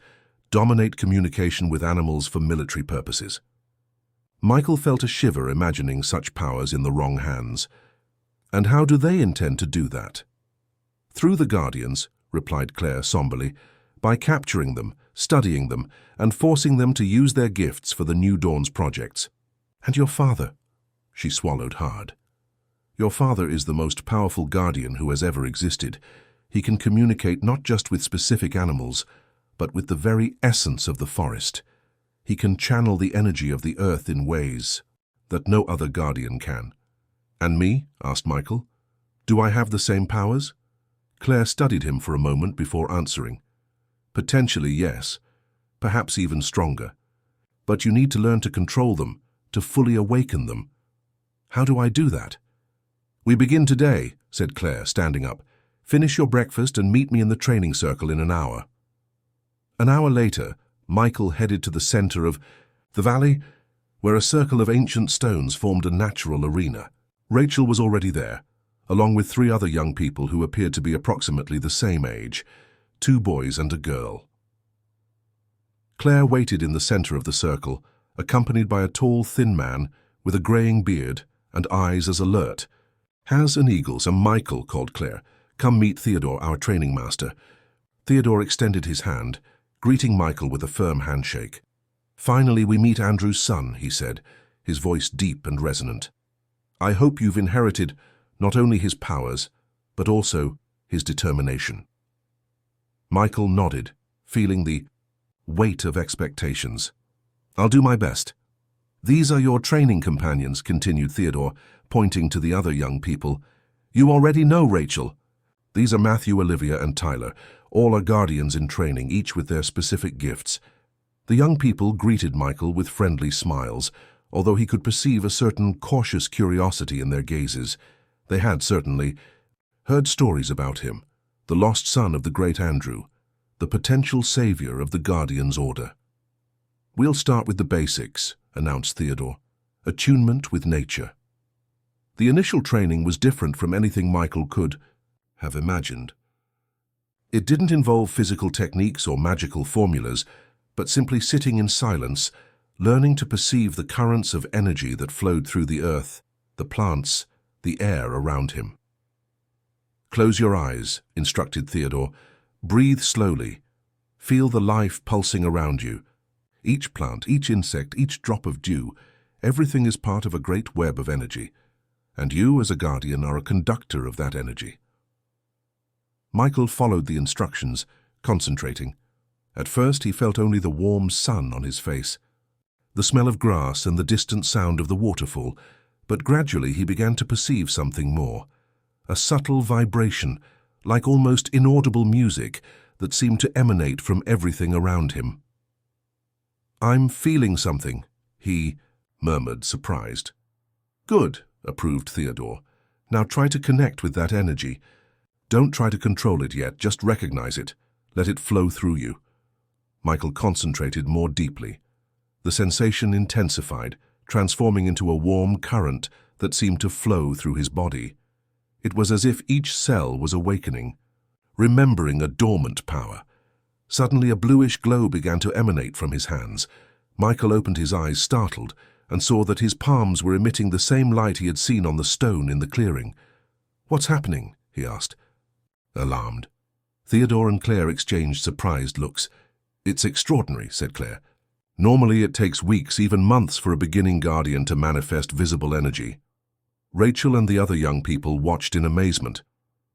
dominate communication with animals for military purposes. Michael felt a shiver imagining such powers in the wrong hands. And how do they intend to do that? "Through the Guardians," replied Claire somberly, "by capturing them, studying them, and forcing them to use their gifts for the New Dawn's projects." "And your father?" She swallowed hard. "Your father is the most powerful guardian who has ever existed. He can communicate not just with specific animals, but with the very essence of the forest. He can channel the energy of the earth in ways that no other guardian can." "And me?" asked Michael. "Do I have the same powers?" Claire studied him for a moment before answering. "Potentially, yes. Perhaps even stronger. But you need to learn to control them, to fully awaken them. How do I do that?" "We begin today," said Claire, standing up. "Finish your breakfast and meet me in the training circle in an hour." An hour later, Michael headed to the center of the valley, where a circle of ancient stones formed a natural arena. Rachel was already there, along with 3 other young people who appeared to be approximately the same age, 2 boys and a girl. Claire waited in the center of the circle, accompanied by a tall, thin man with a graying beard and eyes as alert. "Has an eagles, and Michael," called Claire. "Come meet Theodore, our training master." Theodore extended his hand, greeting Michael with a firm handshake. "Finally, we meet Andrew's son," he said, his voice deep and resonant. "I hope you've inherited not only his powers, but also his determination." Michael nodded, feeling the weight of expectations. "I'll do my best." "These are your training companions," continued Theodore, pointing to the other young people. You already know, Rachel. These are Matthew, Olivia, and Tyler. All are guardians in training, each with their specific gifts. The young people greeted Michael with friendly smiles, although he could perceive a certain cautious curiosity in their gazes. They had certainly heard stories about him, the lost son of the great Andrew, the potential savior of the Guardians' Order. "We'll start with the basics," announced Theodore. "Attunement with nature." The initial training was different from anything Michael could have imagined. It didn't involve physical techniques or magical formulas, but simply sitting in silence, learning to perceive the currents of energy that flowed through the earth, the plants, the air around him. "Close your eyes," instructed Theodore. "Breathe slowly. Feel the life pulsing around you. Each plant, each insect, each drop of dew, everything is part of a great web of energy, and you, as a guardian, are a conductor of that energy." Michael followed the instructions, concentrating. At first he felt only the warm sun on his face, the smell of grass and the distant sound of the waterfall, but gradually he began to perceive something more, a subtle vibration, like almost inaudible music, that seemed to emanate from everything around him. "I'm feeling something," he murmured, surprised. "Good," approved Theodore. "Now try to connect with that energy. Don't try to control it yet, just recognize it. Let it flow through you." Michael concentrated more deeply. The sensation intensified, transforming into a warm current that seemed to flow through his body. It was as if each cell was awakening, remembering a dormant power. Suddenly a bluish glow began to emanate from his hands. Michael opened his eyes, startled, and saw that his palms were emitting the same light he had seen on the stone in the clearing. "What's happening?" he asked, alarmed. Theodore and Claire exchanged surprised looks. "It's extraordinary," said Claire. "Normally it takes weeks, even months, for a beginning guardian to manifest visible energy." Rachel and the other young people watched in amazement.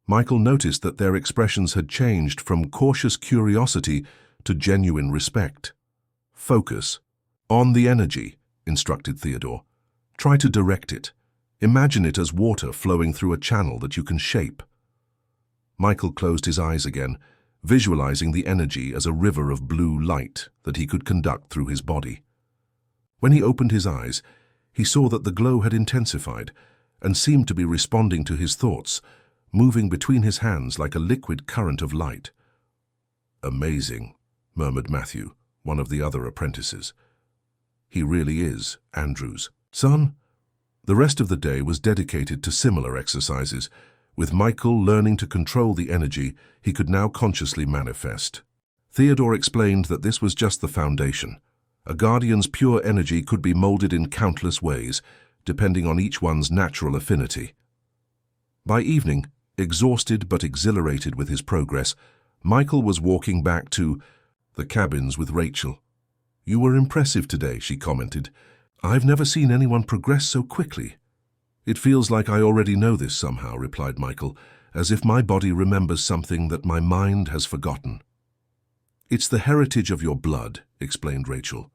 Michael noticed that their expressions had changed from cautious curiosity to genuine respect. "Focus on the energy," instructed Theodore. "Try to direct it. Imagine it as water flowing through a channel that you can shape." Michael closed his eyes again, visualizing the energy as a river of blue light that he could conduct through his body. When he opened his eyes, he saw that the glow had intensified and seemed to be responding to his thoughts, moving between his hands like a liquid current of light. "Amazing," murmured Matthew, one of the other apprentices. "He really is Andrew's son." The rest of the day was dedicated to similar exercises. With Michael learning to control the energy he could now consciously manifest. Theodore explained that this was just the foundation. A guardian's pure energy could be molded in countless ways, depending on each one's natural affinity. By evening, exhausted but exhilarated with his progress, Michael was walking back to the cabins with Rachel. "You were impressive today," she commented. "I've never seen anyone progress so quickly." "It feels like I already know this somehow," replied Michael, "as if my body remembers something that my mind has forgotten." "It's the heritage of your blood," explained Rachel.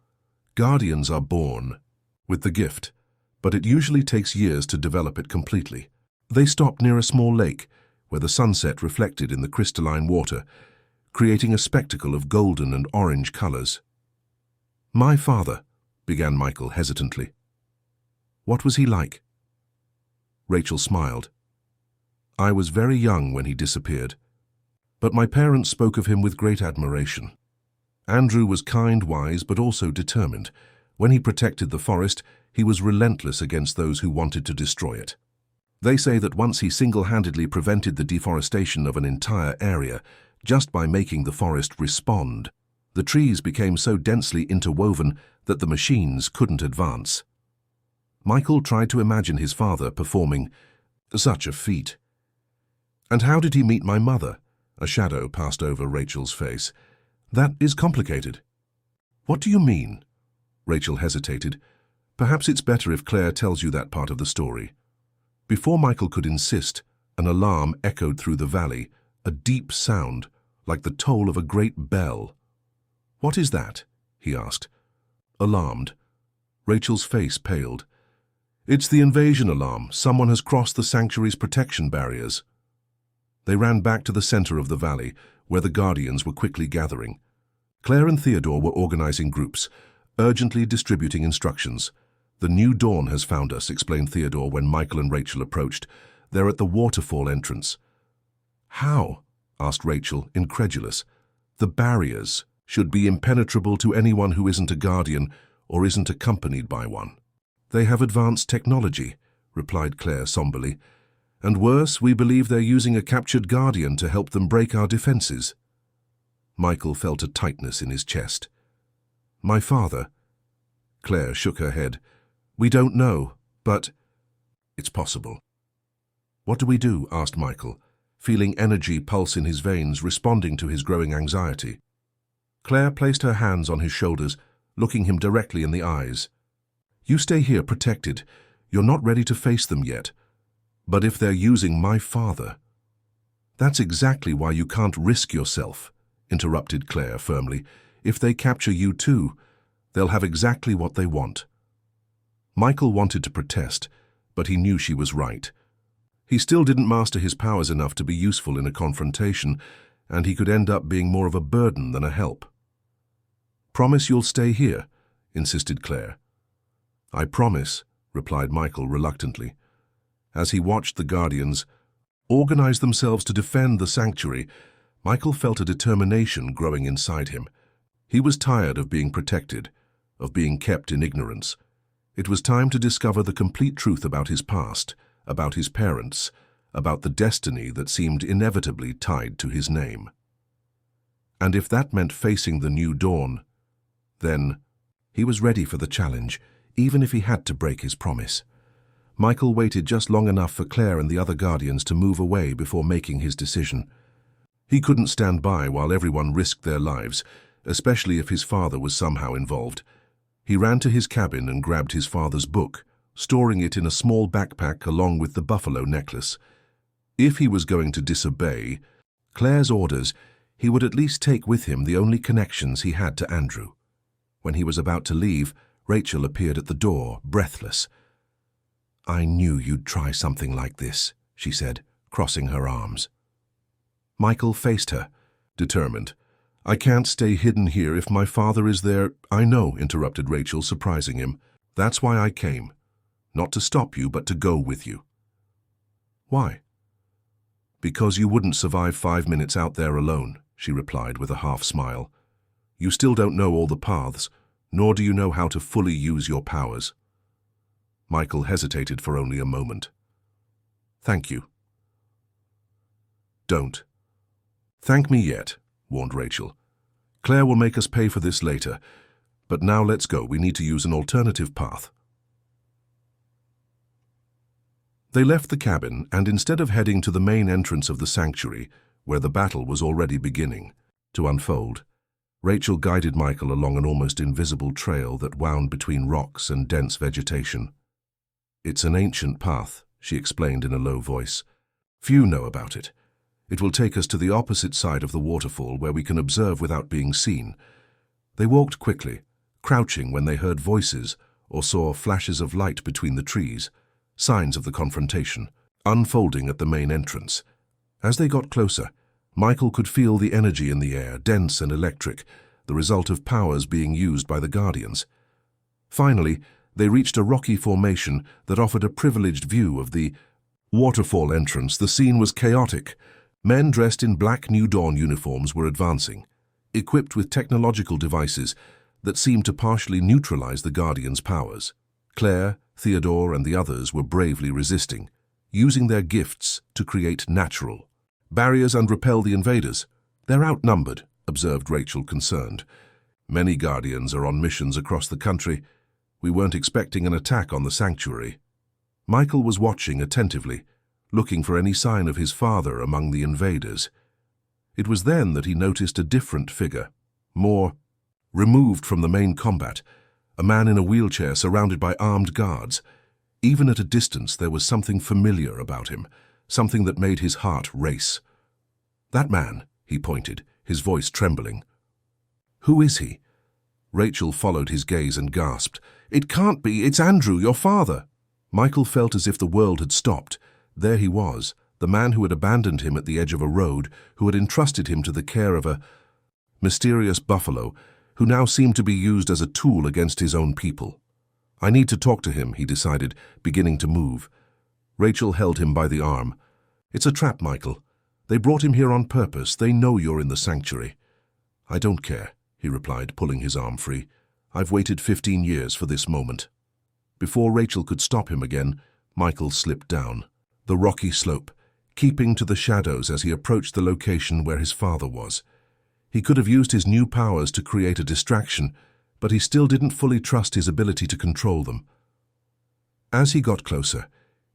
"Guardians are born with the gift, but it usually takes years to develop it completely." They stopped near a small lake, where the sunset reflected in the crystalline water, creating a spectacle of golden and orange colors. "My father," began Michael hesitantly. "What was he like?" Rachel smiled. "I was very young when he disappeared, but my parents spoke of him with great admiration. Andrew was kind, wise, but also determined. When he protected the forest, he was relentless against those who wanted to destroy it. They say that once he single-handedly prevented the deforestation of an entire area just by making the forest respond. The trees became so densely interwoven that the machines couldn't advance." Michael tried to imagine his father performing such a feat. "And how did he meet my mother?" A shadow passed over Rachel's face. "That is complicated." "What do you mean?" Rachel hesitated. "Perhaps it's better if Claire tells you that part of the story." Before Michael could insist, an alarm echoed through the valley, a deep sound, like the toll of a great bell. "What is that?" he asked. Alarmed, Rachel's face paled. It's the invasion alarm. Someone has crossed the sanctuary's protection barriers. They ran back to the center of the valley, where the Guardians were quickly gathering. Claire and Theodore were organizing groups, urgently distributing instructions. "The New Dawn has found us," explained Theodore when Michael and Rachel approached. "They're at the waterfall entrance." "How?" asked Rachel, incredulous. "The barriers should be impenetrable to anyone who isn't a Guardian or isn't accompanied by one." "They have advanced technology," replied Claire somberly. "And worse, we believe they're using a captured Guardian to help them break our defenses." Michael felt a tightness in his chest. "My father?" Claire shook her head. "We don't know, but it's possible." "What do we do?" asked Michael, feeling energy pulse in his veins, responding to his growing anxiety. Claire placed her hands on his shoulders, looking him directly in the eyes. "You stay here protected. You're not ready to face them yet. But if they're using my father—" "That's exactly why you can't risk yourself," interrupted Claire firmly. "If they capture you too, they'll have exactly what they want." Michael wanted to protest, but he knew she was right. He still didn't master his powers enough to be useful in a confrontation, and he could end up being more of a burden than a help. "Promise you'll stay here," insisted Claire. "I promise," replied Michael reluctantly. As he watched the Guardians organize themselves to defend the sanctuary, Michael felt a determination growing inside him. He was tired of being protected, of being kept in ignorance. It was time to discover the complete truth about his past, about his parents, about the destiny that seemed inevitably tied to his name. And if that meant facing the New Dawn, then he was ready for the challenge, even if he had to break his promise. Michael waited just long enough for Claire and the other Guardians to move away before making his decision. He couldn't stand by while everyone risked their lives, especially if his father was somehow involved. He ran to his cabin and grabbed his father's book, storing it in a small backpack along with the buffalo necklace. If he was going to disobey Claire's orders, he would at least take with him the only connections he had to Andrew. When he was about to leave, Rachel appeared at the door, breathless. "I knew you'd try something like this," she said, crossing her arms. Michael faced her, determined. "I can't stay hidden here if my father is there." "I know," interrupted Rachel, surprising him. "That's why I came. Not to stop you, but to go with you." "Why?" "Because you wouldn't survive 5 minutes out there alone," she replied with a half smile. "You still don't know all the paths, nor do you know how to fully use your powers." Michael hesitated for only a moment. "Thank you." "Don't. Thank me yet," warned Rachel. "Claire will make us pay for this later. But now let's go. We need to use an alternative path." They left the cabin, and instead of heading to the main entrance of the sanctuary, where the battle was already beginning to unfold, Rachel guided Michael along an almost invisible trail that wound between rocks and dense vegetation. "It's an ancient path," she explained in a low voice. "Few know about it. It will take us to the opposite side of the waterfall where we can observe without being seen." They walked quickly, crouching when they heard voices or saw flashes of light between the trees, signs of the confrontation, unfolding at the main entrance. As they got closer, Michael could feel the energy in the air, dense and electric, the result of powers being used by the Guardians. Finally, they reached a rocky formation that offered a privileged view of the waterfall entrance. The scene was chaotic. Men dressed in black New Dawn uniforms were advancing, equipped with technological devices that seemed to partially neutralize the Guardians' powers. Claire, Theodore, and the others were bravely resisting, using their gifts to create natural barriers and repel the invaders. "They're outnumbered," observed Rachel, concerned. "Many Guardians are on missions across the country. We weren't expecting an attack on the sanctuary." Michael was watching attentively, looking for any sign of his father among the invaders. It was then that he noticed a different figure, more removed from the main combat, a man in a wheelchair surrounded by armed guards. Even at a distance, there was something familiar about him, something that made his heart race. "That man," he pointed, his voice trembling. "Who is he?" Rachel followed his gaze and gasped. "It can't be! It's Andrew, your father!" Michael felt as if the world had stopped. There he was, the man who had abandoned him at the edge of a road, who had entrusted him to the care of a mysterious buffalo, who now seemed to be used as a tool against his own people. I need to talk to him, he decided, beginning to move. Rachel held him by the arm. It's a trap, Michael. They brought him here on purpose. They know you're in the sanctuary. I don't care, he replied, pulling his arm free. I've waited 15 years for this moment. Before Rachel could stop him again, Michael slipped down the rocky slope, keeping to the shadows as he approached the location where his father was. He could have used his new powers to create a distraction, but he still didn't fully trust his ability to control them. As he got closer,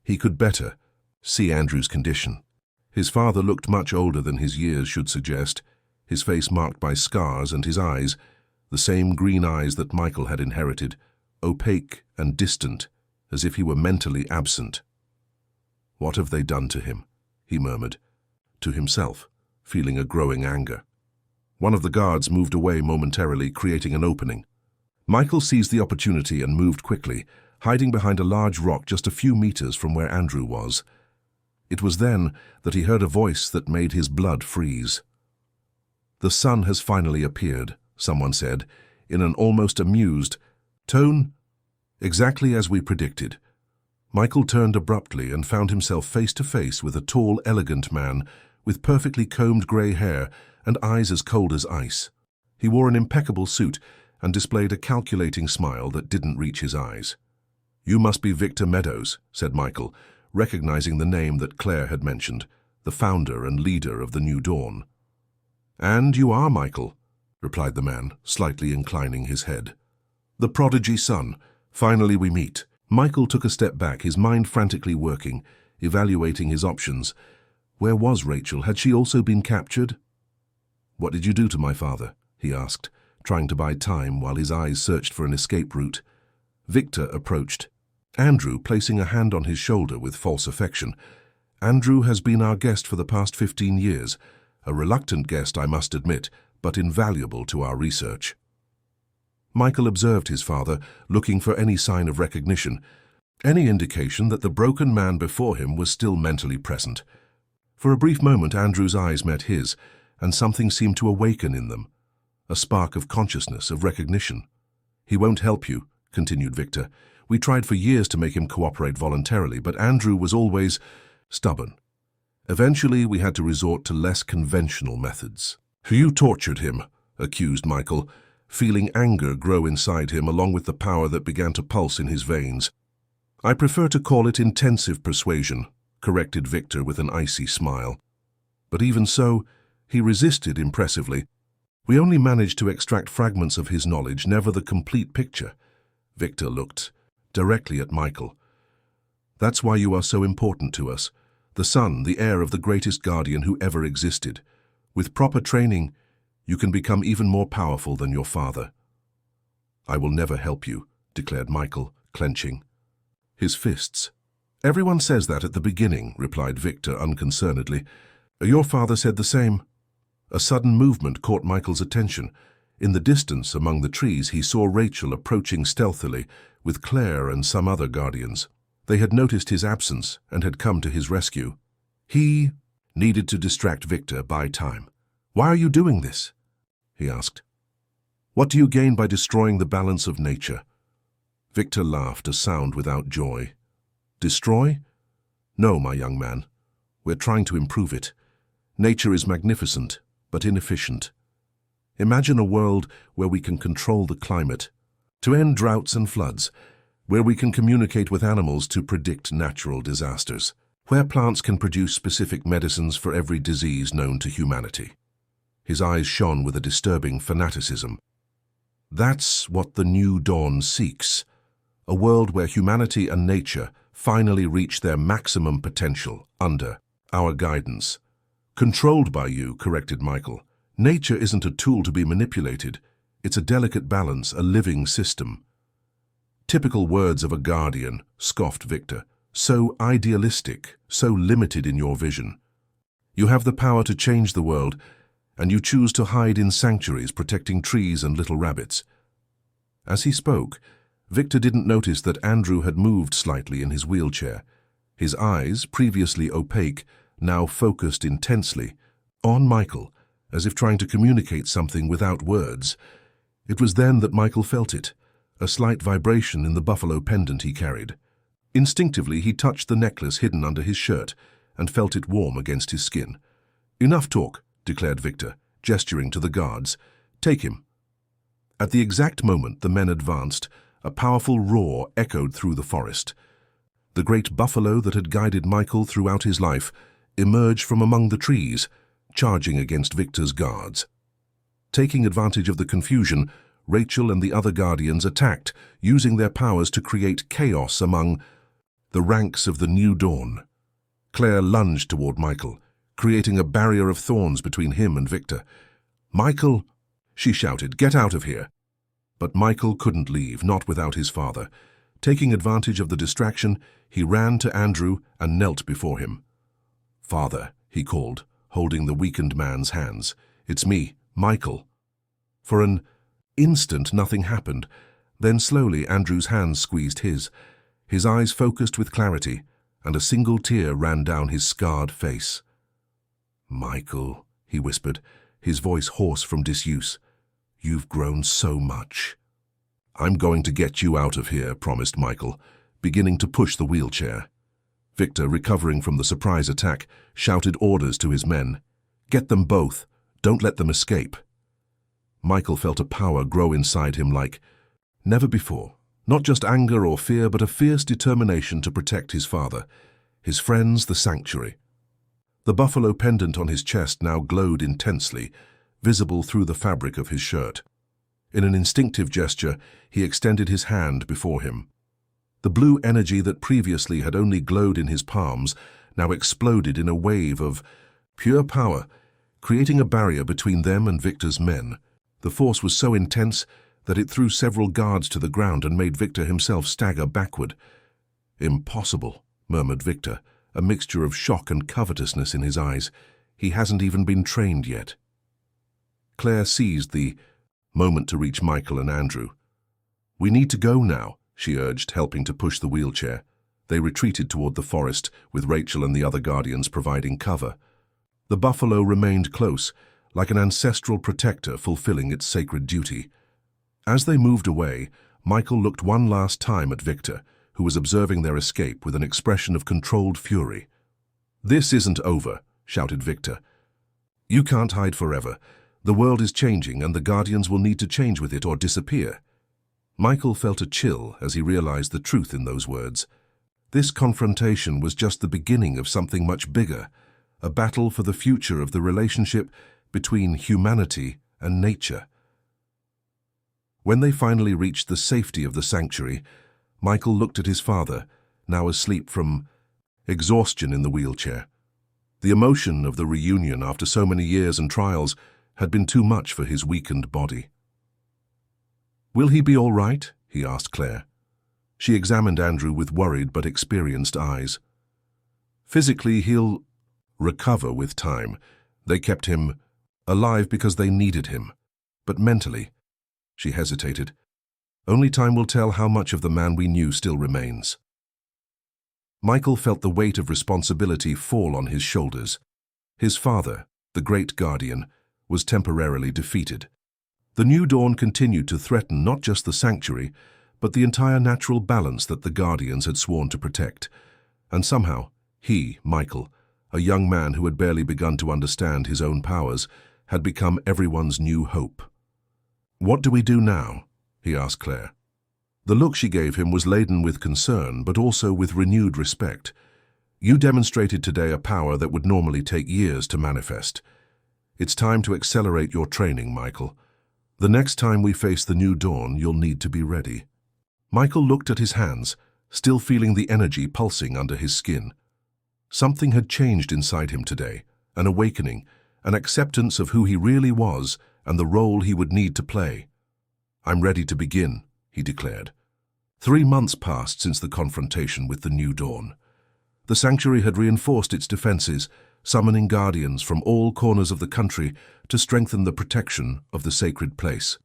he could better see Andrew's condition. His father looked much older than his years should suggest, his face marked by scars and his eyes, the same green eyes that Michael had inherited, opaque and distant, as if he were mentally absent. What have they done to him? He murmured, to himself, feeling a growing anger. One of the guards moved away momentarily, creating an opening. Michael seized the opportunity and moved quickly, hiding behind a large rock just a few meters from where Andrew was. It was then that he heard a voice that made his blood freeze. The sun has finally appeared, someone said, in an almost amused tone. Exactly as we predicted. Michael turned abruptly and found himself face to face with a tall, elegant man with perfectly combed grey hair and eyes as cold as ice. He wore an impeccable suit and displayed a calculating smile that didn't reach his eyes. You must be Victor Meadows, said Michael, recognizing the name that Claire had mentioned, the founder and leader of the New Dawn. And you are Michael, replied the man, slightly inclining his head. The prodigy son. Finally we meet. Michael took a step back, his mind frantically working, evaluating his options. Where was Rachel? Had she also been captured? What did you do to my father? He asked, trying to buy time while his eyes searched for an escape route. Victor approached, Andrew placing a hand on his shoulder with false affection. Andrew has been our guest for the past 15 years, a reluctant guest, I must admit, but invaluable to our research. Michael observed his father, looking for any sign of recognition, any indication that the broken man before him was still mentally present. For a brief moment Andrew's eyes met his, and something seemed to awaken in them, a spark of consciousness, of recognition. He won't help you, continued Victor. We tried for years to make him cooperate voluntarily, but Andrew was always stubborn. Eventually we had to resort to less conventional methods. You tortured him, accused Michael, feeling anger grow inside him along with the power that began to pulse in his veins. I prefer to call it intensive persuasion, corrected Victor with an icy smile. But even so, he resisted impressively. We only managed to extract fragments of his knowledge, never the complete picture. Victor looked directly at Michael. That's why you are so important to us. The son, the heir of the greatest guardian who ever existed. With proper training, you can become even more powerful than your father. I will never help you, declared Michael, clenching his fists. Everyone says that at the beginning, replied Victor unconcernedly. Your father said the same. A sudden movement caught Michael's attention. In the distance, among the trees, he saw Rachel approaching stealthily with Claire and some other guardians. They had noticed his absence and had come to his rescue. He needed to distract Victor, buy time. Why are you doing this? He asked. What do you gain by destroying the balance of nature? Victor laughed, a sound without joy. Destroy? No, my young man. We're trying to improve it. Nature is magnificent, but inefficient. Imagine a world where we can control the climate, to end droughts and floods, where we can communicate with animals to predict natural disasters, where plants can produce specific medicines for every disease known to humanity. His eyes shone with a disturbing fanaticism. That's what the New Dawn seeks, a world where humanity and nature finally reach their maximum potential under our guidance. Controlled by you, corrected Michael. Nature isn't a tool to be manipulated. It's a delicate balance, a living system. Typical words of a guardian, scoffed Victor. So idealistic, so limited in your vision. You have the power to change the world, and you choose to hide in sanctuaries protecting trees and little rabbits. As he spoke, Victor didn't notice that Andrew had moved slightly in his wheelchair. His eyes, previously opaque, now focused intensely on Michael, as if trying to communicate something without words. It was then that Michael felt it, a slight vibration in the buffalo pendant he carried. Instinctively, he touched the necklace hidden under his shirt and felt it warm against his skin. "Enough talk," declared Victor, gesturing to the guards. "Take him." At the exact moment the men advanced, a powerful roar echoed through the forest. The great buffalo that had guided Michael throughout his life emerged from among the trees, charging against Victor's guards. Taking advantage of the confusion, Rachel and the other guardians attacked, using their powers to create chaos among the ranks of the New Dawn. Claire lunged toward Michael, creating a barrier of thorns between him and Victor. "Michael!" she shouted, "get out of here!" But Michael couldn't leave, not without his father. Taking advantage of the distraction, he ran to Andrew and knelt before him. "Father," he called, holding the weakened man's hands. "It's me, Michael." For an instant, nothing happened. Then slowly, Andrew's hands squeezed his eyes focused with clarity, and a single tear ran down his scarred face. "Michael," he whispered, his voice hoarse from disuse, "you've grown so much." "I'm going to get you out of here," promised Michael, beginning to push the wheelchair. Victor, recovering from the surprise attack, shouted orders to his men. "Get them both. Don't let them escape." Michael felt a power grow inside him like never before. Not just anger or fear, but a fierce determination to protect his father, his friends, the sanctuary. The buffalo pendant on his chest now glowed intensely, visible through the fabric of his shirt. In an instinctive gesture, he extended his hand before him. The blue energy that previously had only glowed in his palms now exploded in a wave of pure power, creating a barrier between them and Victor's men. The force was so intense that it threw several guards to the ground and made Victor himself stagger backward. "Impossible," murmured Victor, a mixture of shock and covetousness in his eyes. "He hasn't even been trained yet." Claire seized the moment to reach Michael and Andrew. "We need to go now," she urged, helping to push the wheelchair. They retreated toward the forest, with Rachel and the other guardians providing cover. The buffalo remained close, like an ancestral protector fulfilling its sacred duty. As they moved away, Michael looked one last time at Victor, who was observing their escape with an expression of controlled fury. "This isn't over," shouted Victor. "You can't hide forever. The world is changing, and the Guardians will need to change with it or disappear." Michael felt a chill as he realized the truth in those words. This confrontation was just the beginning of something much bigger, a battle for the future of the relationship between humanity and nature. When they finally reached the safety of the sanctuary, Michael looked at his father, now asleep from exhaustion in the wheelchair. The emotion of the reunion after so many years and trials had been too much for his weakened body. "Will he be all right?" he asked Claire. She examined Andrew with worried but experienced eyes. "Physically, he'll recover with time. They kept him alive because they needed him. But mentally," she hesitated, "only time will tell how much of the man we knew still remains." Michael felt the weight of responsibility fall on his shoulders. His father, the great guardian, was temporarily defeated. The New Dawn continued to threaten not just the sanctuary, but the entire natural balance that the Guardians had sworn to protect. And somehow, he, Michael, a young man who had barely begun to understand his own powers, had become everyone's new hope. "What do we do now?" he asked Claire. The look she gave him was laden with concern, but also with renewed respect. "You demonstrated today a power that would normally take years to manifest. It's time to accelerate your training, Michael. The next time we face the New Dawn, you'll need to be ready." Michael looked at his hands, still feeling the energy pulsing under his skin. Something had changed inside him today, an awakening, an acceptance of who he really was and the role he would need to play. "I'm ready to begin," he declared. 3 months passed since the confrontation with the New Dawn. The sanctuary had reinforced its defenses, summoning guardians from all corners of the country to strengthen the protection of the sacred place.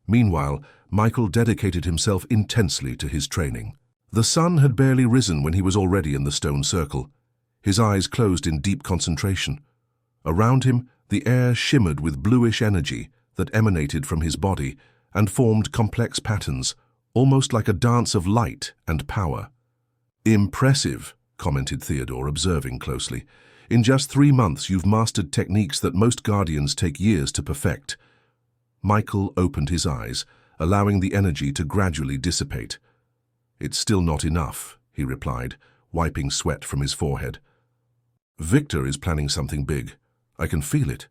Meanwhile, Michael dedicated himself intensely to his training. The sun had barely risen when he was already in the stone circle. His eyes closed in deep concentration. Around him, the air shimmered with bluish energy that emanated from his body and formed complex patterns, almost like a dance of light and power. "Impressive," commented Theodore, observing closely. "In just 3 months you've mastered techniques that most guardians take years to perfect." Michael opened his eyes, allowing the energy to gradually dissipate. "It's still not enough," he replied, wiping sweat from his forehead. "Victor is planning something big. I can feel it."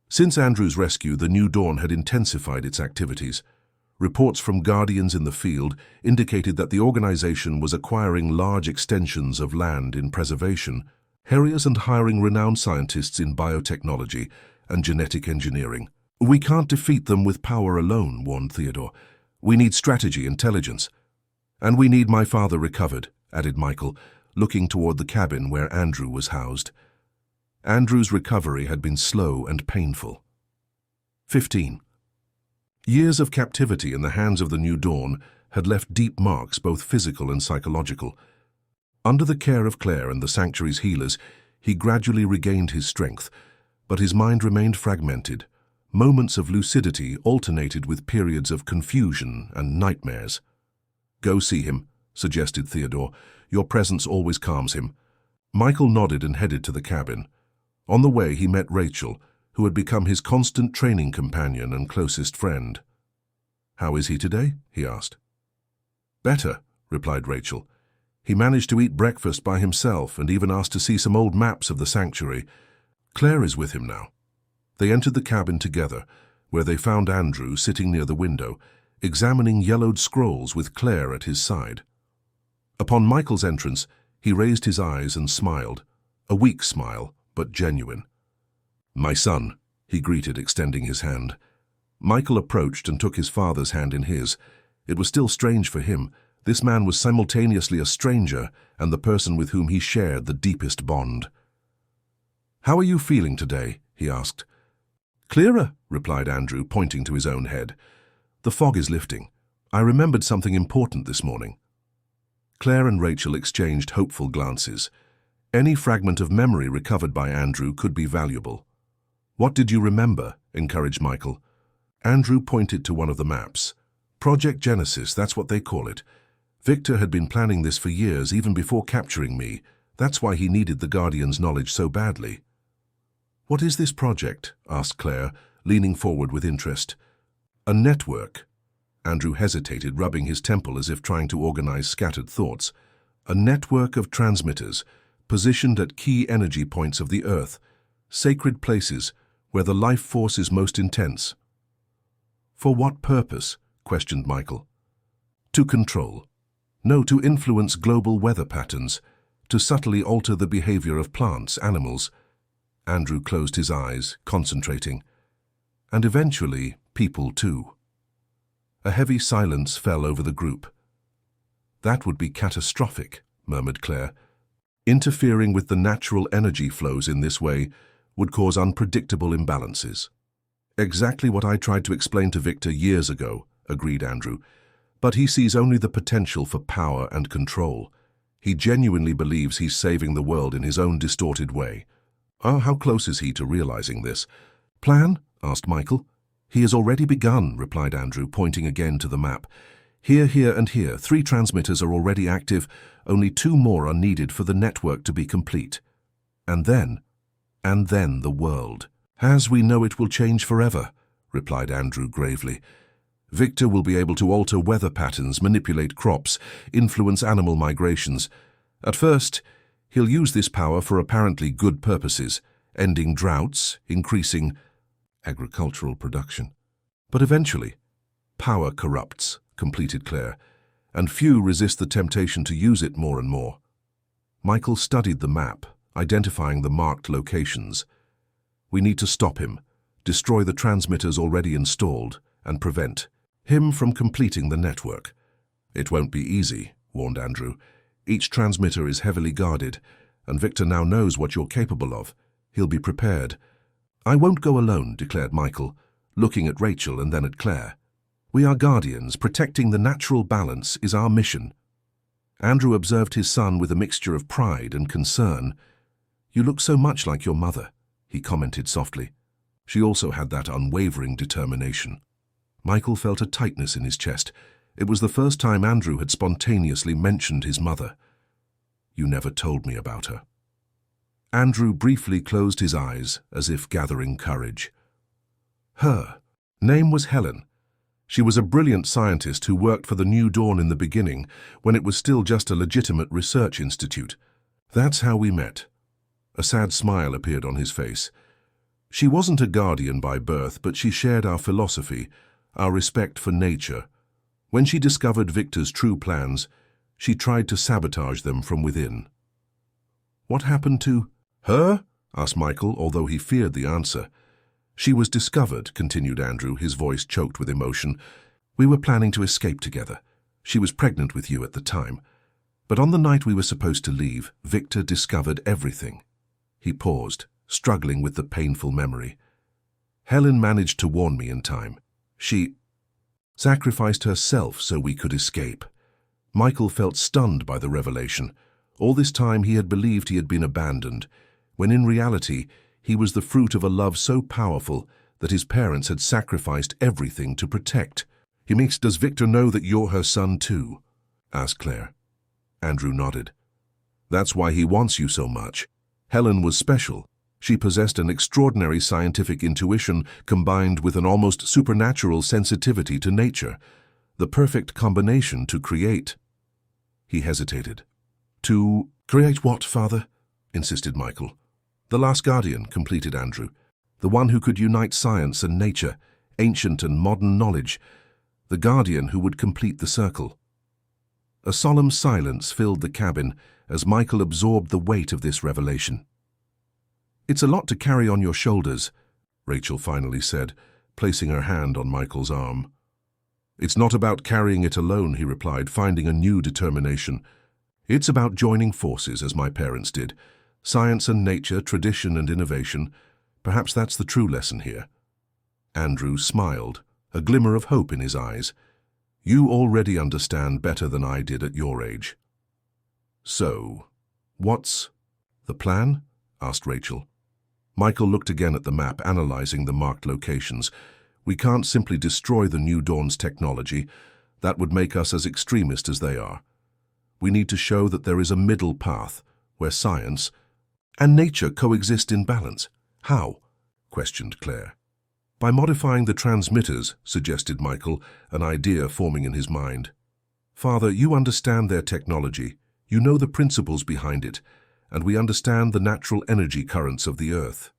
Since Andrew's rescue, the New Dawn had intensified its activities. Reports from guardians in the field indicated that the organization was acquiring large extensions of land in preservation areas and hiring renowned scientists in biotechnology and genetic engineering. "We can't defeat them with power alone," warned Theodore. "We need strategy, intelligence. And we need my father recovered," added Michael, looking toward the cabin where Andrew was housed. Andrew's recovery had been slow and painful. 15. Years of captivity in the hands of the New Dawn had left deep marks, both physical and psychological. Under the care of Claire and the Sanctuary's healers, he gradually regained his strength, but his mind remained fragmented. Moments of lucidity alternated with periods of confusion and nightmares. "Go see him," suggested Theodore. "Your presence always calms him." Michael nodded and headed to the cabin. On the way, he met Rachel, who had become his constant training companion and closest friend. "How is he today?" he asked. "Better," replied Rachel. "He managed to eat breakfast by himself and even asked to see some old maps of the sanctuary. Claire is with him now." They entered the cabin together, where they found Andrew sitting near the window, examining yellowed scrolls with Claire at his side. Upon Michael's entrance, he raised his eyes and smiled, a weak smile, but genuine. "My son," he greeted, extending his hand. Michael approached and took his father's hand in his. It was still strange for him. This man was simultaneously a stranger and the person with whom he shared the deepest bond. "How are you feeling today?" he asked. "Clearer," replied Andrew, pointing to his own head. "The fog is lifting. I remembered something important this morning." Claire and Rachel exchanged hopeful glances. Any fragment of memory recovered by Andrew could be valuable. "What did you remember?" encouraged Michael. Andrew pointed to one of the maps. "Project Genesis, that's what they call it. Victor had been planning this for years, even before capturing me. That's why he needed the Guardian's knowledge so badly." "What is this project?" asked Claire, leaning forward with interest. "A network." Andrew hesitated, rubbing his temple as if trying to organize scattered thoughts. "A network of transmitters, positioned at key energy points of the Earth, sacred places where the life force is most intense." "For what purpose?" questioned Michael. "To control. No, to influence global weather patterns, to subtly alter the behavior of plants, animals." Andrew closed his eyes, concentrating. "And eventually, people too." A heavy silence fell over the group. "That would be catastrophic," murmured Claire. "Interfering with the natural energy flows in this way would cause unpredictable imbalances." "Exactly what I tried to explain to Victor years ago," agreed Andrew. "But he sees only the potential for power and control. He genuinely believes he's saving the world in his own distorted way." "How close is he to realizing this?" "Plan?" asked Michael. "He has already begun," replied Andrew, pointing again to the map. "Here, here, and here, 3 transmitters are already active. Only 2 more are needed for the network to be complete. And then the world, as we know it, will change forever," replied Andrew gravely. "Victor will be able to alter weather patterns, manipulate crops, influence animal migrations. At first, he'll use this power for apparently good purposes, ending droughts, increasing agricultural production. But eventually, power corrupts," completed Claire, "and few resist the temptation to use it more and more." Michael studied the map, identifying the marked locations. "We need to stop him, destroy the transmitters already installed, and prevent him from completing the network." "It won't be easy," warned Andrew. "Each transmitter is heavily guarded, and Victor now knows what you're capable of. He'll be prepared." "I won't go alone," declared Michael, looking at Rachel and then at Claire. We are guardians. Protecting the natural balance is our mission. Andrew observed his son with a mixture of pride and concern. You look so much like your mother, he commented softly. She also had that unwavering determination. Michael felt a tightness in his chest. It was the first time Andrew had spontaneously mentioned his mother. You never told me about her. Andrew briefly closed his eyes as if gathering courage. Her name was Helen. She was a brilliant scientist who worked for the New Dawn in the beginning, when it was still just a legitimate research institute. That's how we met. A sad smile appeared on his face. She wasn't a guardian by birth, but she shared our philosophy, our respect for nature. When she discovered Victor's true plans, she tried to sabotage them from within. What happened to her? Asked Michael, although he feared the answer. She was discovered, continued Andrew, his voice choked with emotion. We were planning to escape together. She was pregnant with you at the time. But on the night we were supposed to leave, Victor discovered everything. He paused, struggling with the painful memory. Helen managed to warn me in time. She sacrificed herself so we could escape. Michael felt stunned by the revelation. All this time he had believed he had been abandoned, when in reality he was the fruit of a love so powerful that his parents had sacrificed everything to protect. He makes, does Victor know that you're her son too? Asked Claire. Andrew nodded. That's why he wants you so much. Helen was special. She possessed an extraordinary scientific intuition combined with an almost supernatural sensitivity to nature, the perfect combination to create. He hesitated. To create what, Father? Insisted Michael. The last guardian, completed Andrew. The one who could unite science and nature, ancient and modern knowledge. The guardian who would complete the circle. A solemn silence filled the cabin as Michael absorbed the weight of this revelation. It's a lot to carry on your shoulders, Rachel finally said, placing her hand on Michael's arm. It's not about carrying it alone, he replied, finding a new determination. It's about joining forces, as my parents did. Science and nature, tradition and innovation. Perhaps that's the true lesson here. Andrew smiled, a glimmer of hope in his eyes. You already understand better than I did at your age. So, what's the plan? Asked Rachel. Michael looked again at the map, analyzing the marked locations. We can't simply destroy the New Dawn's technology. That would make us as extremist as they are. We need to show that there is a middle path, where science and nature coexist in balance. How? Questioned Claire. By modifying the transmitters, suggested Michael, an idea forming in his mind. Father, you understand their technology. You know the principles behind it, and we understand the natural energy currents of the Earth.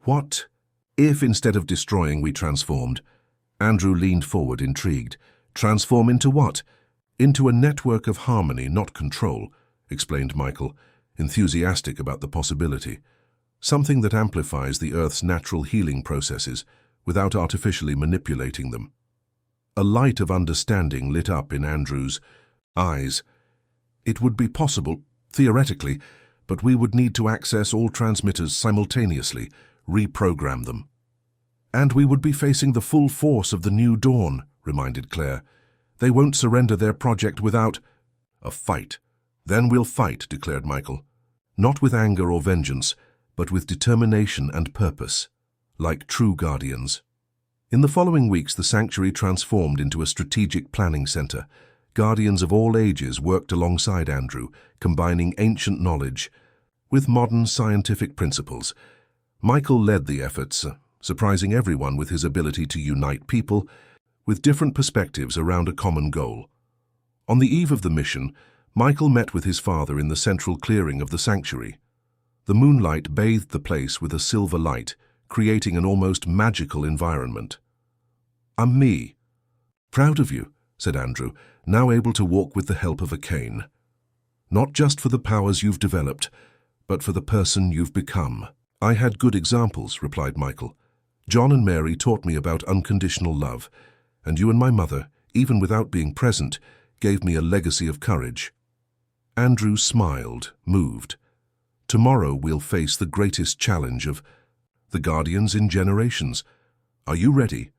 What if instead of destroying we transformed? Andrew leaned forward, intrigued. Transform into what? Into a network of harmony, not control, explained Michael, enthusiastic about the possibility. Something that amplifies the Earth's natural healing processes without artificially manipulating them. A light of understanding lit up in Andrew's eyes. It would be possible, theoretically, but we would need to access all transmitters simultaneously, reprogram them. And we would be facing the full force of the New Dawn, reminded Claire. They won't surrender their project without a fight. Then we'll fight, declared Michael. Not with anger or vengeance, but with determination and purpose, like true guardians. In the following weeks, the sanctuary transformed into a strategic planning center. Guardians of all ages worked alongside Andrew, combining ancient knowledge with modern scientific principles. Michael led the efforts, surprising everyone with his ability to unite people with different perspectives around a common goal. On the eve of the mission, Michael met with his father in the central clearing of the sanctuary. The moonlight bathed the place with a silver light, creating an almost magical environment. I'm me. Proud of you, said Andrew, now able to walk with the help of a cane. Not just for the powers you've developed, but for the person you've become. I had good examples, replied Michael. John and Mary taught me about unconditional love, and you and my mother, even without being present, gave me a legacy of courage. Andrew smiled, moved. Tomorrow we'll face the greatest challenge of the Guardians in generations. Are you ready?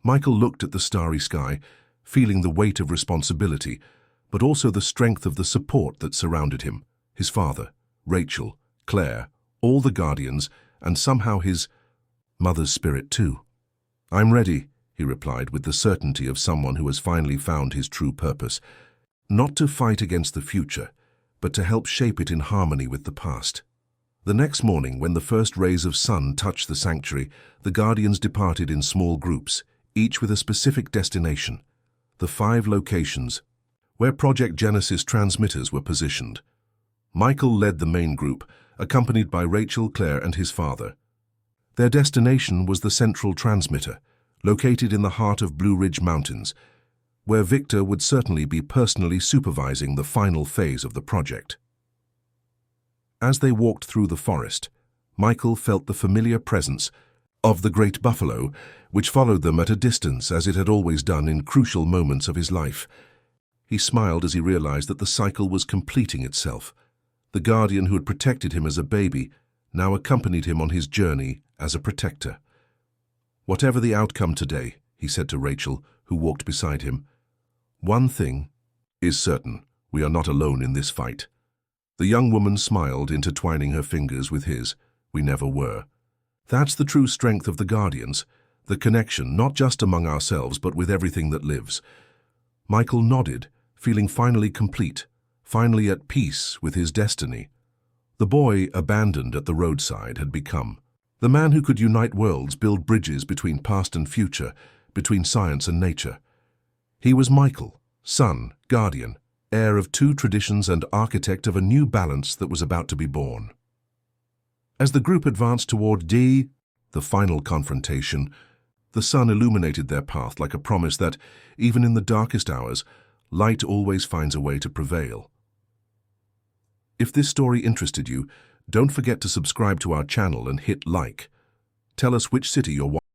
Michael looked at the starry sky, feeling the weight of responsibility, but also the strength of the support that surrounded him. His father, Rachel, Claire, all the guardians, and somehow his mother's spirit too. "I'm ready," he replied with the certainty of someone who has finally found his true purpose. Not to fight against the future, but to help shape it in harmony with the past. The next morning, when the first rays of sun touched the sanctuary, the guardians departed in small groups, each with a specific destination. The 5 locations where Project Genesis transmitters were positioned. Michael led the main group, accompanied by Rachel, Claire, and his father. Their destination was the central transmitter, located in the heart of Blue Ridge Mountains, where Victor would certainly be personally supervising the final phase of the project. As they walked through the forest, Michael felt the familiar presence of the great buffalo, which followed them at a distance as it had always done in crucial moments of his life. He smiled as he realized that the cycle was completing itself. The guardian who had protected him as a baby now accompanied him on his journey as a protector. "Whatever the outcome today," he said to Rachel, who walked beside him, "one thing is certain, we are not alone in this fight." The young woman smiled, intertwining her fingers with his. "We never were." That's the true strength of the Guardians, the connection not just among ourselves but with everything that lives. Michael nodded, feeling finally complete, finally at peace with his destiny. The boy abandoned at the roadside had become the man who could unite worlds, build bridges between past and future, between science and nature. He was Michael, son, guardian, heir of 2 traditions and architect of a new balance that was about to be born. As the group advanced toward the final confrontation, the sun illuminated their path like a promise that, even in the darkest hours, light always finds a way to prevail. If this story interested you, don't forget to subscribe to our channel and hit like. Tell us which city you're watching.